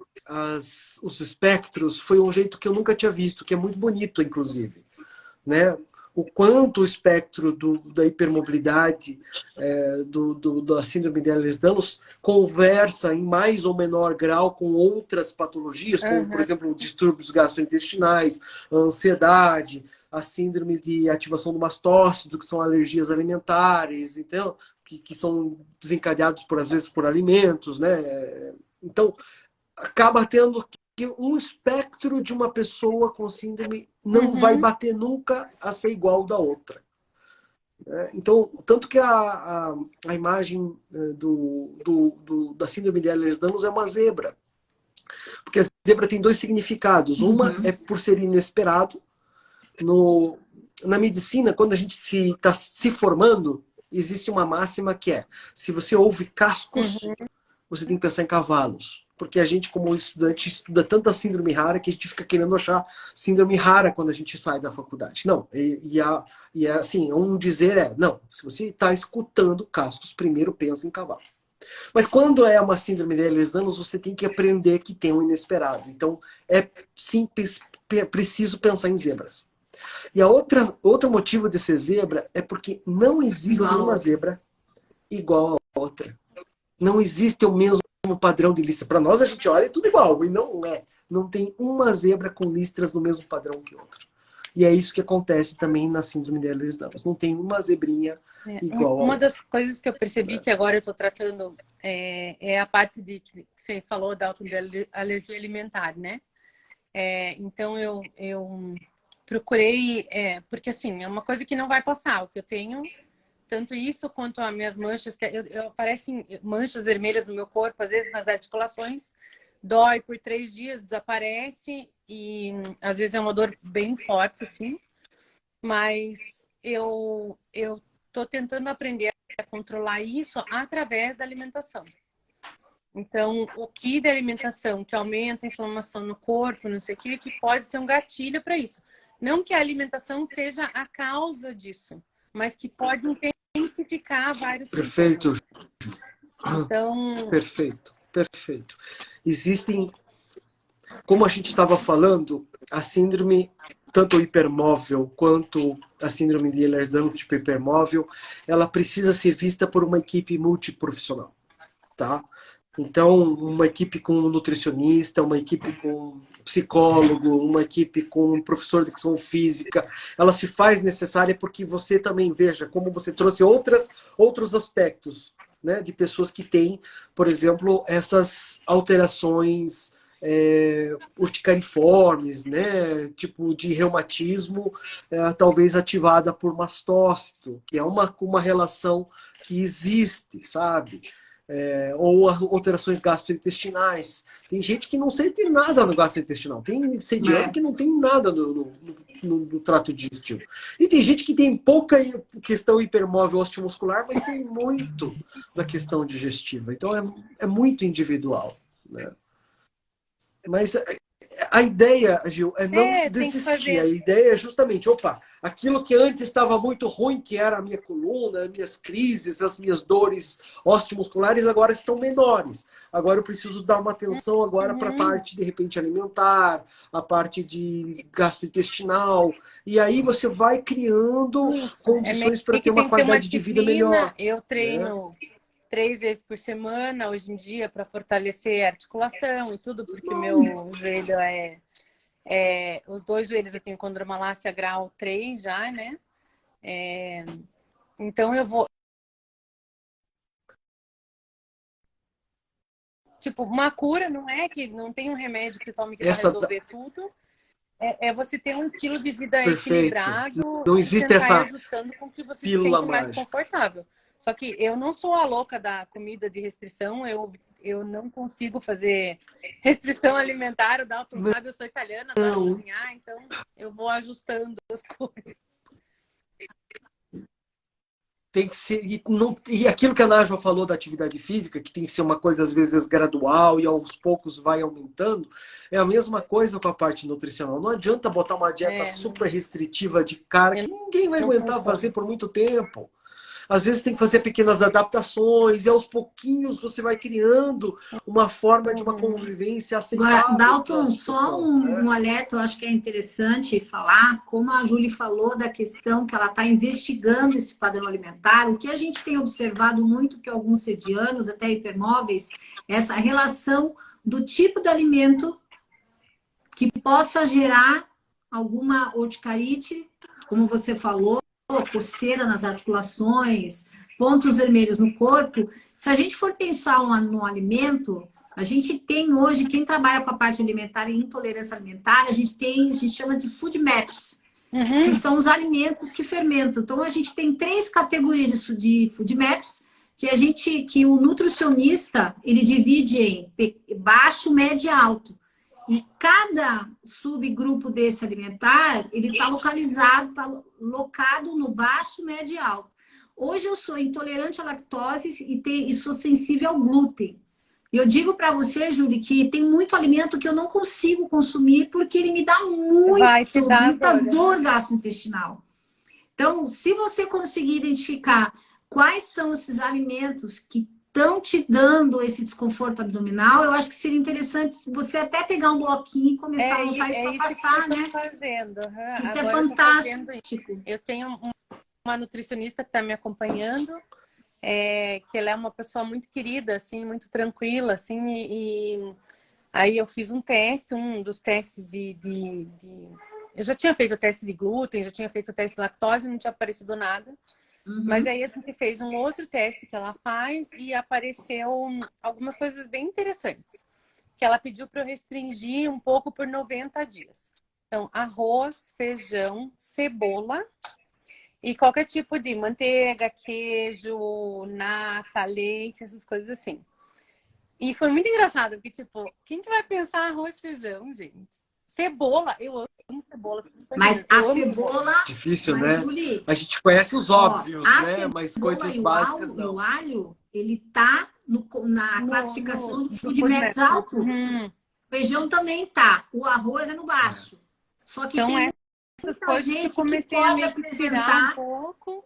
os espectros foi um jeito que eu nunca tinha visto, que é muito bonito, inclusive, né? O quanto o espectro da hipermobilidade, da síndrome de Ehlers-Danlos, conversa em mais ou menor grau com outras patologias, como, por exemplo, distúrbios gastrointestinais, a ansiedade, a síndrome de ativação do mastócito, que são alergias alimentares, então, que são desencadeados, às vezes, por alimentos, né? Então, acaba tendo um espectro de uma pessoa com síndrome não vai bater nunca a ser igual da outra. Então, tanto que a imagem da síndrome de Ehlers-Danlos é uma zebra. Porque a zebra tem dois significados. Uma é por ser inesperado. Na medicina, quando a gente está se formando, existe uma máxima que é: se você ouve cascos, você tem que pensar em cavalos. Porque a gente, como estudante, estuda tanta síndrome rara que a gente fica querendo achar síndrome rara quando a gente sai da faculdade. Não, assim, um dizer não, se você está escutando cascos, primeiro pensa em cavalo. Mas quando é uma síndrome de Ehlers-Danlos, você tem que aprender que tem um inesperado. Então, é sim preciso pensar em zebras. E outro motivo de ser zebra é porque não existe uma zebra igual a outra. Não existe o mesmo padrão de listras. Para nós, a gente olha tudo igual, e não é. Não tem uma zebra com listras no mesmo padrão que outra. E é isso que acontece também na síndrome de Ehlers-Danlos. Não tem uma zebrinha igual a outra. Uma das coisas que eu percebi que agora eu estou tratando é a parte que você falou da alergia alimentar, né? Então, eu procurei... porque, assim, é uma coisa que não vai passar. O que eu tenho... Tanto isso quanto as minhas manchas, que aparecem manchas vermelhas no meu corpo, às vezes nas articulações, dói por 3 dias, desaparece e às vezes é uma dor bem forte, assim. Mas eu tô tentando aprender a controlar isso através da alimentação. Então, o que da alimentação que aumenta a inflamação no corpo, não sei o que pode ser um gatilho para isso. Não que a alimentação seja a causa disso, mas que pode intensificar vários Perfeito. sintomas. Então... Perfeito. Existem, como a gente estava falando, a síndrome, tanto hipermóvel quanto a síndrome de Ehlers-Danlos tipo hipermóvel, ela precisa ser vista por uma equipe multiprofissional, tá? Então, uma equipe com um nutricionista, uma equipe com psicólogo, uma equipe com um professor de educação física, ela se faz necessária porque você também, veja, como você trouxe outros aspectos, né, de pessoas que têm, por exemplo, essas alterações urticariformes, né, tipo de reumatismo, talvez ativada por mastócito, que é uma relação que existe, sabe? Ou alterações gastrointestinais. Tem gente que não sente nada no gastrointestinal. Tem sediano que não tem nada no trato digestivo. E tem gente que tem pouca questão hipermóvel osteomuscular, mas tem muito da questão digestiva. Então é muito individual, né? Mas a ideia, Gil, é não desistir. A ideia é justamente, aquilo que antes estava muito ruim, que era a minha coluna, as minhas crises, as minhas dores osteomusculares, agora estão menores. Agora eu preciso dar uma atenção agora para a parte, de repente, alimentar, a parte de gastrointestinal. E aí você vai criando condições para ter uma qualidade de vida melhor. Eu treino 3 vezes por semana, hoje em dia, para fortalecer a articulação e tudo, porque meu joelho os 2 joelhos eu tenho condromalácia grau 3 já, né? Então eu vou... Tipo, uma cura não é que não tem um remédio que você tome que vai resolver tudo. É você ter um estilo de vida equilibrado, não existe e tentar essa ir ajustando com que você se sente mais confortável. Só que eu não sou a louca da comida de restrição, eu não consigo fazer restrição alimentar, o Dalton sabe, eu sou italiana, adoro cozinhar, então eu vou ajustando as coisas. Tem que ser, e aquilo que a Nájua falou da atividade física, que tem que ser uma coisa às vezes gradual e aos poucos vai aumentando, é a mesma coisa com a parte nutricional. Não adianta botar uma dieta super restritiva de cara que ninguém vai aguentar fazer por muito tempo. Às vezes tem que fazer pequenas adaptações e aos pouquinhos você vai criando uma forma de uma convivência aceitável. Agora, Dalton, só um alerta, eu acho que é interessante falar, como a Júlia falou da questão que ela está investigando esse padrão alimentar, o que a gente tem observado muito que alguns sedianos, até hipermóveis, essa relação do tipo de alimento que possa gerar alguma urticarite, como você falou, coceira nas articulações, pontos vermelhos no corpo. Se a gente for pensar no alimento, A gente tem hoje, quem trabalha com a parte alimentar e intolerância alimentar, a gente chama de food maps, que são os alimentos que fermentam. Então, a gente tem 3 categorias de food maps, que o nutricionista, ele divide em baixo, médio e alto. E cada subgrupo desse alimentar, ele está localizado, está locado no baixo, médio e alto. Hoje eu sou intolerante à lactose e sou sensível ao glúten. E eu digo para você, Júlia, que tem muito alimento que eu não consigo consumir porque ele me dá muita dor gastrointestinal. Então, se você conseguir identificar quais são esses alimentos que estão te dando esse desconforto abdominal, eu acho que seria interessante você até pegar um bloquinho e começar a anotar isso para passar, né? Fazendo. Isso é fantástico. Eu tenho uma nutricionista que está me acompanhando, que ela é uma pessoa muito querida, assim, muito tranquila, assim, e aí eu fiz um dos testes eu já tinha feito o teste de glúten, já tinha feito o teste de lactose, não tinha aparecido nada. Mas aí a gente fez um outro teste que ela faz e apareceu algumas coisas bem interessantes. Que ela pediu para eu restringir um pouco por 90 dias. Então, arroz, feijão, cebola e qualquer tipo de manteiga, queijo, nata, leite, essas coisas assim. E foi muito engraçado, porque, tipo, quem que vai pensar arroz e feijão, gente? Cebola, eu amo cebola. Mas a cebola... Difícil, mas, né? Julie, a gente conhece os óbvios, né? A Mas coisas básicas não. O alho, ele tá na classificação do food maps alto. Feijão também tá. O arroz é no baixo. Só que então, tem essas muita coisas gente que eu comecei que pode a apresentar um pouco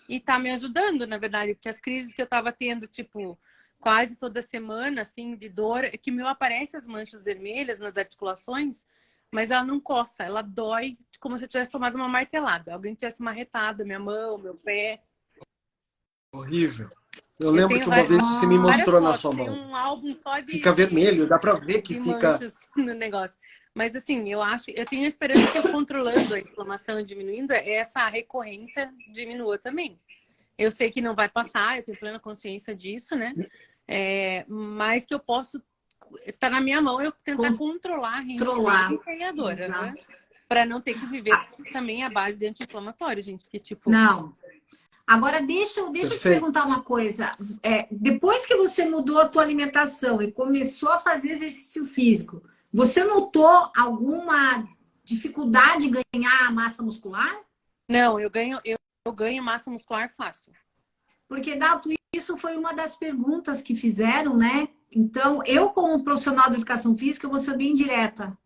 e tá me ajudando, na verdade, porque as crises que eu tava tendo, tipo, quase toda semana, assim, de dor, é que meu aparece as manchas vermelhas nas articulações, mas ela não coça, ela dói como se eu tivesse tomado uma martelada. Alguém tivesse marretado a minha mão, meu pé. Horrível. Eu lembro que uma vez você me mostrou na sua mão. Tem um álbum só de... Fica vermelho, dá pra ver que fica... manchas no negócio. Mas assim, eu tenho a esperança que eu controlando a inflamação e diminuindo, essa recorrência diminua também. Eu sei que não vai passar, eu tenho plena consciência disso, né? Mas que eu posso... Tá na minha mão eu tentar controlar a reincidência e a dor, né? Para não ter que viver também a base de anti-inflamatório, gente. Porque, tipo... Não. Agora, deixa eu te perguntar uma coisa. Depois que você mudou a tua alimentação e começou a fazer exercício físico, você notou alguma dificuldade em ganhar massa muscular? Não, eu ganho massa muscular fácil. Porque, Dalton, isso foi uma das perguntas que fizeram, né? Então, eu, como profissional de educação física, eu vou ser bem direta.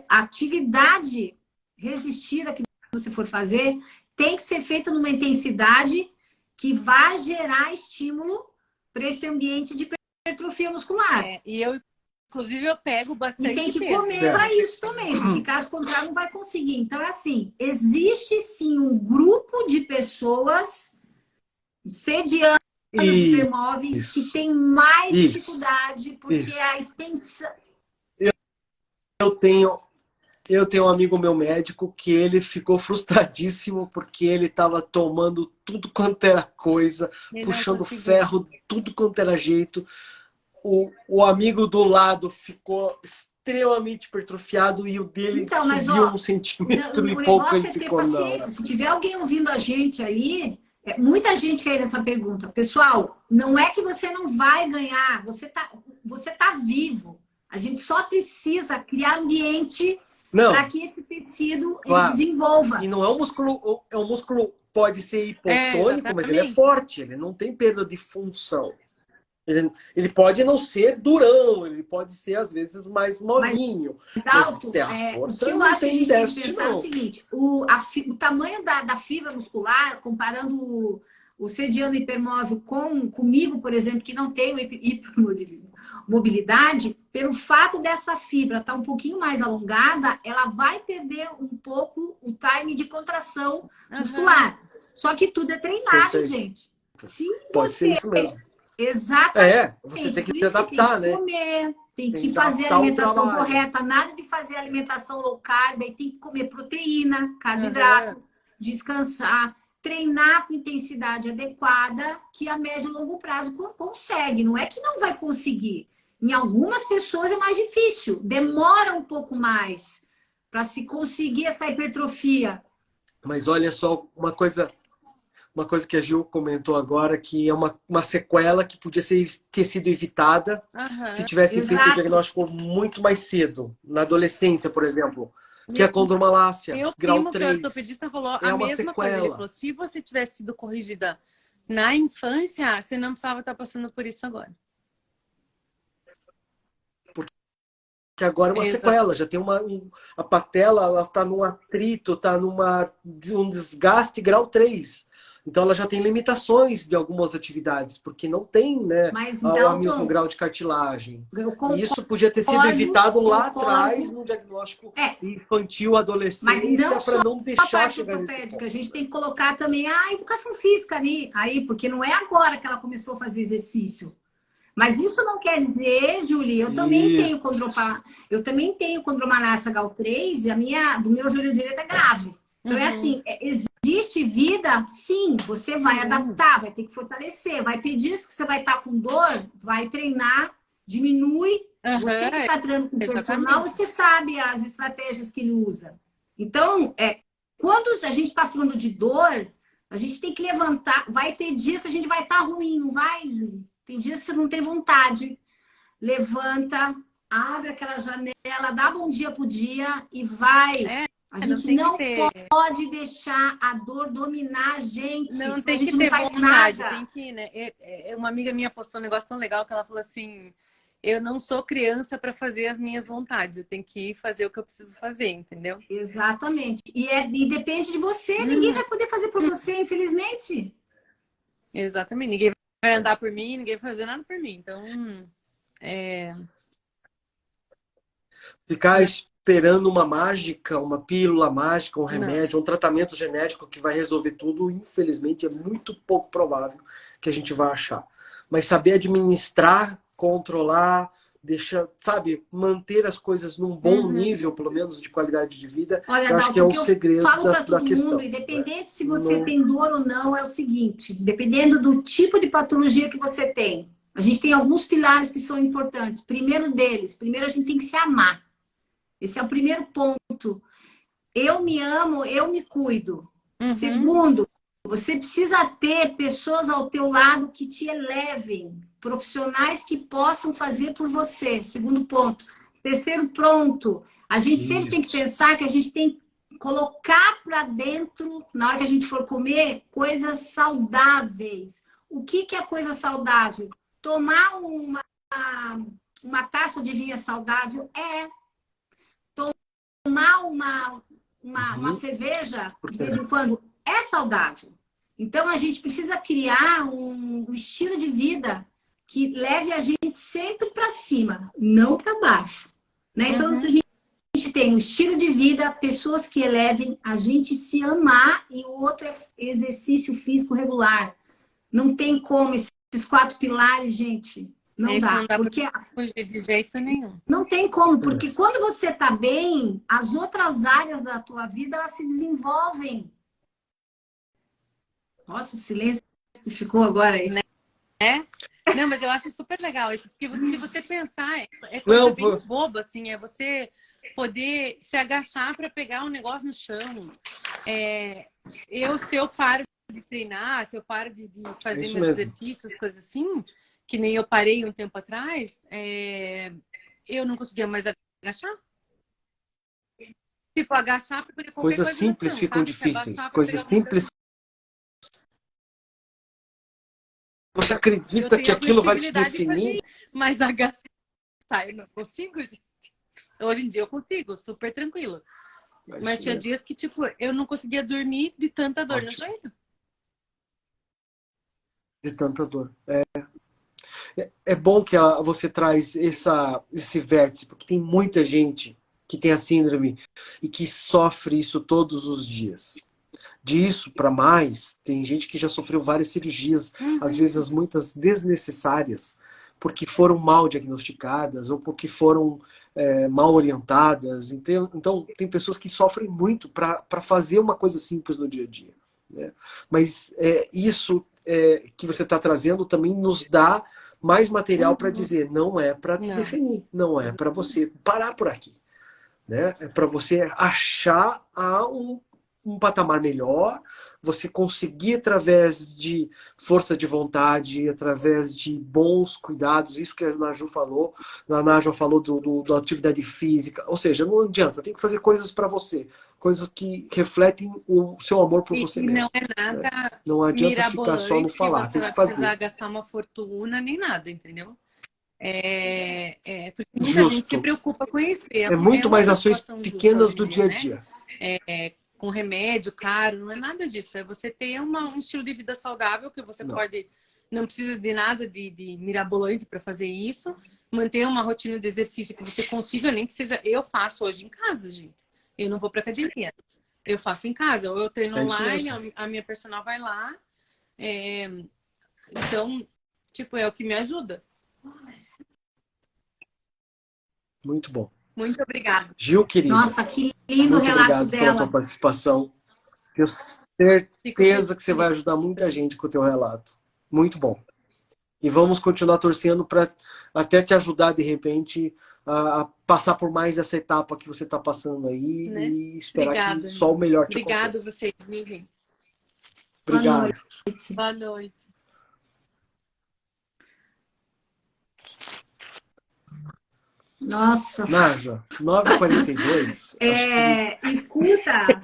A atividade resistida que você for fazer tem que ser feita numa intensidade que vai gerar estímulo para esse ambiente de hipertrofia muscular. E eu, inclusive, eu pego bastante e tem que peso. comer para isso também, porque caso contrário não vai conseguir. Então, é assim, existe sim um grupo de pessoas sedianas hipermóveis que tem mais dificuldade, porque a extensão... Eu tenho um amigo meu médico que ele ficou frustradíssimo porque ele estava tomando tudo quanto era coisa, puxando ferro, tudo quanto era jeito. O amigo do lado ficou extremamente hipertrofiado e o dele subiu 1 centímetro e pouco. Ele ficou, paciência. Se tiver alguém ouvindo a gente aí, muita gente fez essa pergunta. Pessoal, não é que você não vai ganhar, você tá vivo. A gente só precisa criar ambiente para que esse tecido ele desenvolva. E não é um músculo pode ser hipotônico, mas ele é forte, ele não tem perda de função. Ele pode não ser durão, ele pode ser às vezes mais molinho. Mas ter a força, o que eu acho que a gente tem que pensar é o seguinte: o tamanho da fibra muscular, comparando o sediano hipermóvel comigo, por exemplo, que não tenho hipermobilidade, pelo fato dessa fibra estar um pouquinho mais alongada, ela vai perder um pouco o time de contração muscular. Só que tudo é treinado, gente. Se pode ser isso mesmo. Exatamente. Você tem que se adaptar, né? Comer, tem que fazer a alimentação correta, nada de fazer alimentação low carb, aí tem que comer proteína, carboidrato, descansar, treinar com intensidade adequada, que a médio e longo prazo consegue. Não é que não vai conseguir. Em algumas pessoas é mais difícil, demora um pouco mais para se conseguir essa hipertrofia. Mas olha só, uma coisa que a Gil comentou agora, que é uma sequela que podia ter sido evitada se tivesse feito o diagnóstico muito mais cedo, na adolescência, por exemplo, que é a condromalácia, Meu grau primo, que é 3. ortopedista, falou É a uma mesma coisa. Ele sequela. falou, se você tivesse sido corrigida na infância, você não precisava estar passando por isso agora. Que agora é uma Exato. sequela, já tem a patela, ela está num atrito, está um desgaste grau 3. Então ela já tem limitações de algumas atividades, porque não tem, né, Mas, o Dalton, mesmo grau de cartilagem. eu E concordo, isso podia ter sido evitado lá concordo. atrás, no diagnóstico infantil, Mas adolescência, não para só não a deixar parte chegar nesse ortopédica, ponto. a gente tem que colocar também a educação física aí, porque não é agora que ela começou a fazer exercício. Mas isso não quer dizer, Julie, eu também tenho condromalácia grau 3 e do meu joelho direito é grave. Então é assim, existe vida, sim, você vai adaptar, vai ter que fortalecer, vai ter dias que você vai estar com dor, vai treinar, diminui. Você que está treinando com o personal, você sabe as estratégias que ele usa. Então, quando a gente está falando de dor, a gente tem que levantar, vai ter dias que a gente vai estar ruim, não vai, Julie? Tem dias que você não tem vontade. Levanta, abre aquela janela, dá bom dia pro dia e vai. A gente não pode deixar a dor dominar a gente. Não tem a gente não faz nada. Tem que, né? Uma amiga minha postou um negócio tão legal que ela falou assim: eu não sou criança para fazer as minhas vontades, eu tenho que ir fazer o que eu preciso fazer, entendeu? Exatamente. E depende de você. Ninguém vai poder fazer por você, infelizmente. Exatamente. Ninguém vai andar por mim, ninguém vai fazer nada por mim. Então, Ficar esperando uma mágica, uma pílula mágica, um remédio, um tratamento genético que vai resolver tudo, infelizmente, é muito pouco provável que a gente vá achar. Mas saber administrar, controlar, deixar, sabe, manter as coisas num bom nível, pelo menos, de qualidade de vida, olha, eu acho que é o segredo da questão. Mundo, independente se você tem dor ou não, é o seguinte, dependendo do tipo de patologia que você tem, a gente tem alguns pilares que são importantes. Primeiro a gente tem que se amar. Esse é o primeiro ponto. Eu me amo, eu me cuido. Segundo, você precisa ter pessoas ao teu lado que te elevem, profissionais que possam fazer por você. Segundo ponto. Terceiro ponto, a gente sempre tem que pensar que a gente tem que colocar para dentro, na hora que a gente for comer, coisas saudáveis. O que é coisa saudável? Tomar uma taça de vinho saudável tomar uma cerveja de vez em quando é saudável. Então, a gente precisa criar um estilo de vida que leve a gente sempre para cima, não para baixo. Né? Então, a gente tem um estilo de vida, pessoas que elevem a gente se amar e o outro é exercício físico regular. Não tem como esses 4 pilares, gente. Não dá, porque fugir de jeito nenhum. Não tem como, porque quando você está bem, as outras áreas da tua vida elas se desenvolvem. Nossa, o silêncio que ficou agora aí. Não, mas eu acho super legal isso, porque se você pensar, é coisa bem boba, assim, é você poder se agachar para pegar um negócio no chão. Se eu paro de treinar, se eu paro de fazer meus exercícios, coisas assim, que nem eu parei um tempo atrás, eu não conseguia mais agachar. Tipo, agachar para pegar qualquer coisa simples chão, ficam sabe? difíceis. Coisas simples. Você acredita que aquilo vai te definir? Mas agachar, eu não consigo, gente. Hoje em dia eu consigo, super tranquilo. Mas tinha dias que, tipo, eu não conseguia dormir de tanta dor no joelho. De tanta dor. É bom que você traz esse vértice, porque tem muita gente que tem a síndrome e que sofre isso todos os dias. Disso para mais, tem gente que já sofreu várias cirurgias, às vezes muitas desnecessárias, porque foram mal diagnosticadas ou porque foram mal orientadas. Então, tem pessoas que sofrem muito para fazer uma coisa simples no dia a dia. Né? Mas isso que você está trazendo também nos dá mais material para dizer, não é para te Não. definir, não é para você parar por aqui, né? É para você achar um patamar melhor, você conseguir através de força de vontade, através de bons cuidados, isso que a Naju falou, a Nájua falou da atividade física, ou seja, não adianta, tem que fazer coisas para você, coisas que refletem o seu amor por você E mesmo. não é Né? nada Não adianta ficar só no mirabolante que falar, você tem vai que fazer. precisar gastar uma fortuna nem nada, entendeu? Porque muita gente se Justo. preocupa com isso. É É muito uma mais ações preocupação justa pequenas hoje em do dia dia, a né? dia. Com remédio caro, não é nada disso. É você ter um estilo de vida saudável que você Não. pode, não precisa de nada de mirabolante para fazer isso, manter uma rotina de exercício que você consiga, nem que seja. Eu faço hoje em casa, gente. Eu não vou para academia. Eu faço em casa, ou eu treino É isso online, mesmo. a minha personal vai lá. Então, tipo, é o que me ajuda. Muito bom. Muito obrigada. Gil, querida, Nossa, que lindo o muito relato obrigado pela tua dela. participação. Tenho Fico certeza que você vai feliz. ajudar muita gente com o teu relato. Muito bom. E vamos continuar torcendo para até te ajudar, de repente, a passar por mais essa etapa que você está passando aí Né? e esperar Obrigada, que só o amigo. melhor te Obrigado aconteça. vocês, viu, gente? Boa Obrigado. noite. Boa noite. Nossa. Nájua, 9h42, acho que Escuta.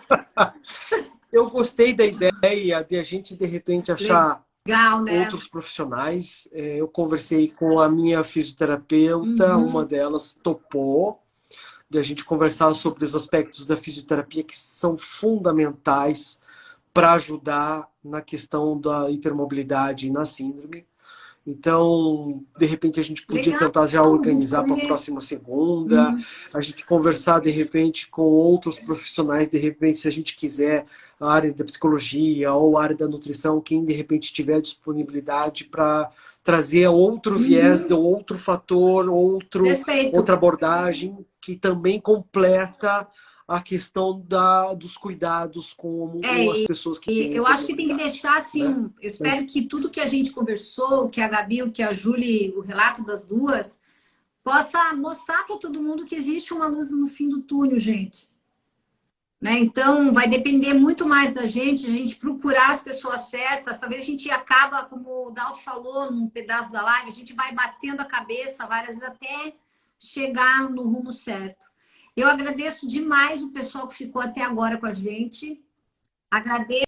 eu gostei da ideia de a gente, de repente, achar Legal, né? outros profissionais. Eu conversei com a minha fisioterapeuta, uma delas topou de a gente conversar sobre os aspectos da fisioterapia que são fundamentais para ajudar na questão da hipermobilidade na síndrome. Então, de repente, a gente podia Legal. tentar já organizar para a Foi. próxima segunda, a gente conversar, de repente, com outros profissionais, de repente, se a gente quiser, a área da psicologia ou a área da nutrição, quem, de repente, tiver disponibilidade para trazer outro viés, outro fator, Perfeito. outra abordagem que também completa a questão dos cuidados com as pessoas que têm Eu acho que tem que hipermobilidade. deixar assim, Né? eu espero que tudo que a gente conversou, que a Gabi, o que a Júlia, o relato das duas, possa mostrar para todo mundo que existe uma luz no fim do túnel, gente. Né? Então, vai depender muito mais da gente, a gente procurar as pessoas certas. Talvez a gente acaba, como o Dalto falou num pedaço da live, a gente vai batendo a cabeça várias vezes até chegar no rumo certo. Eu agradeço demais o pessoal que ficou até agora com a gente. Agradeço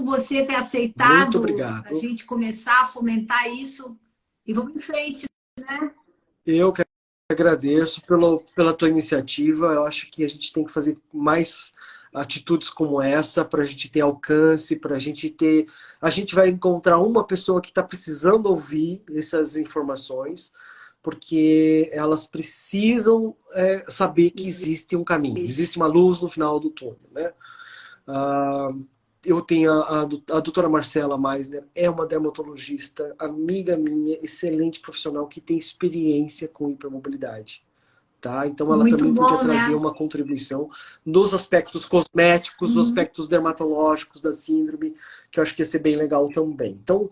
você ter Muito aceitado obrigado. a gente começar a fomentar isso. E vamos em frente, né? Eu que agradeço pela tua iniciativa. Eu acho que a gente tem que fazer mais atitudes como essa para a gente ter alcance, para a gente ter. A gente vai encontrar uma pessoa que está precisando ouvir essas informações, porque elas precisam saber que existe um caminho, existe uma luz no final do túnel, né? Eu tenho a doutora Marcela Meisner, é uma dermatologista, amiga minha, excelente profissional que tem experiência com hipermobilidade. Tá? Então ela Muito também podia bom, trazer né? uma contribuição nos aspectos cosméticos, nos aspectos dermatológicos da síndrome, que eu acho que ia ser bem legal também. Então,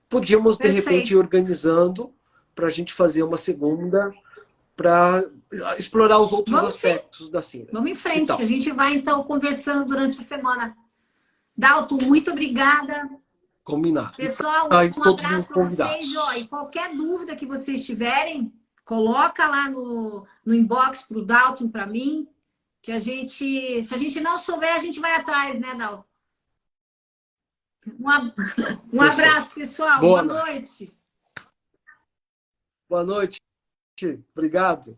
podíamos, de repente, ir organizando para a gente fazer uma segunda para explorar os outros aspectos da síndrome. Vamos em frente. A gente vai, então, conversando durante a semana. Dalton, muito obrigada. Combinado. Pessoal, um abraço para vocês. E qualquer dúvida que vocês tiverem, coloca lá no inbox para o Dalton, para mim, que a gente, se a gente não souber, a gente vai atrás, né, Dalton? Um abraço, pessoal. Boa noite. Boa noite. Obrigado.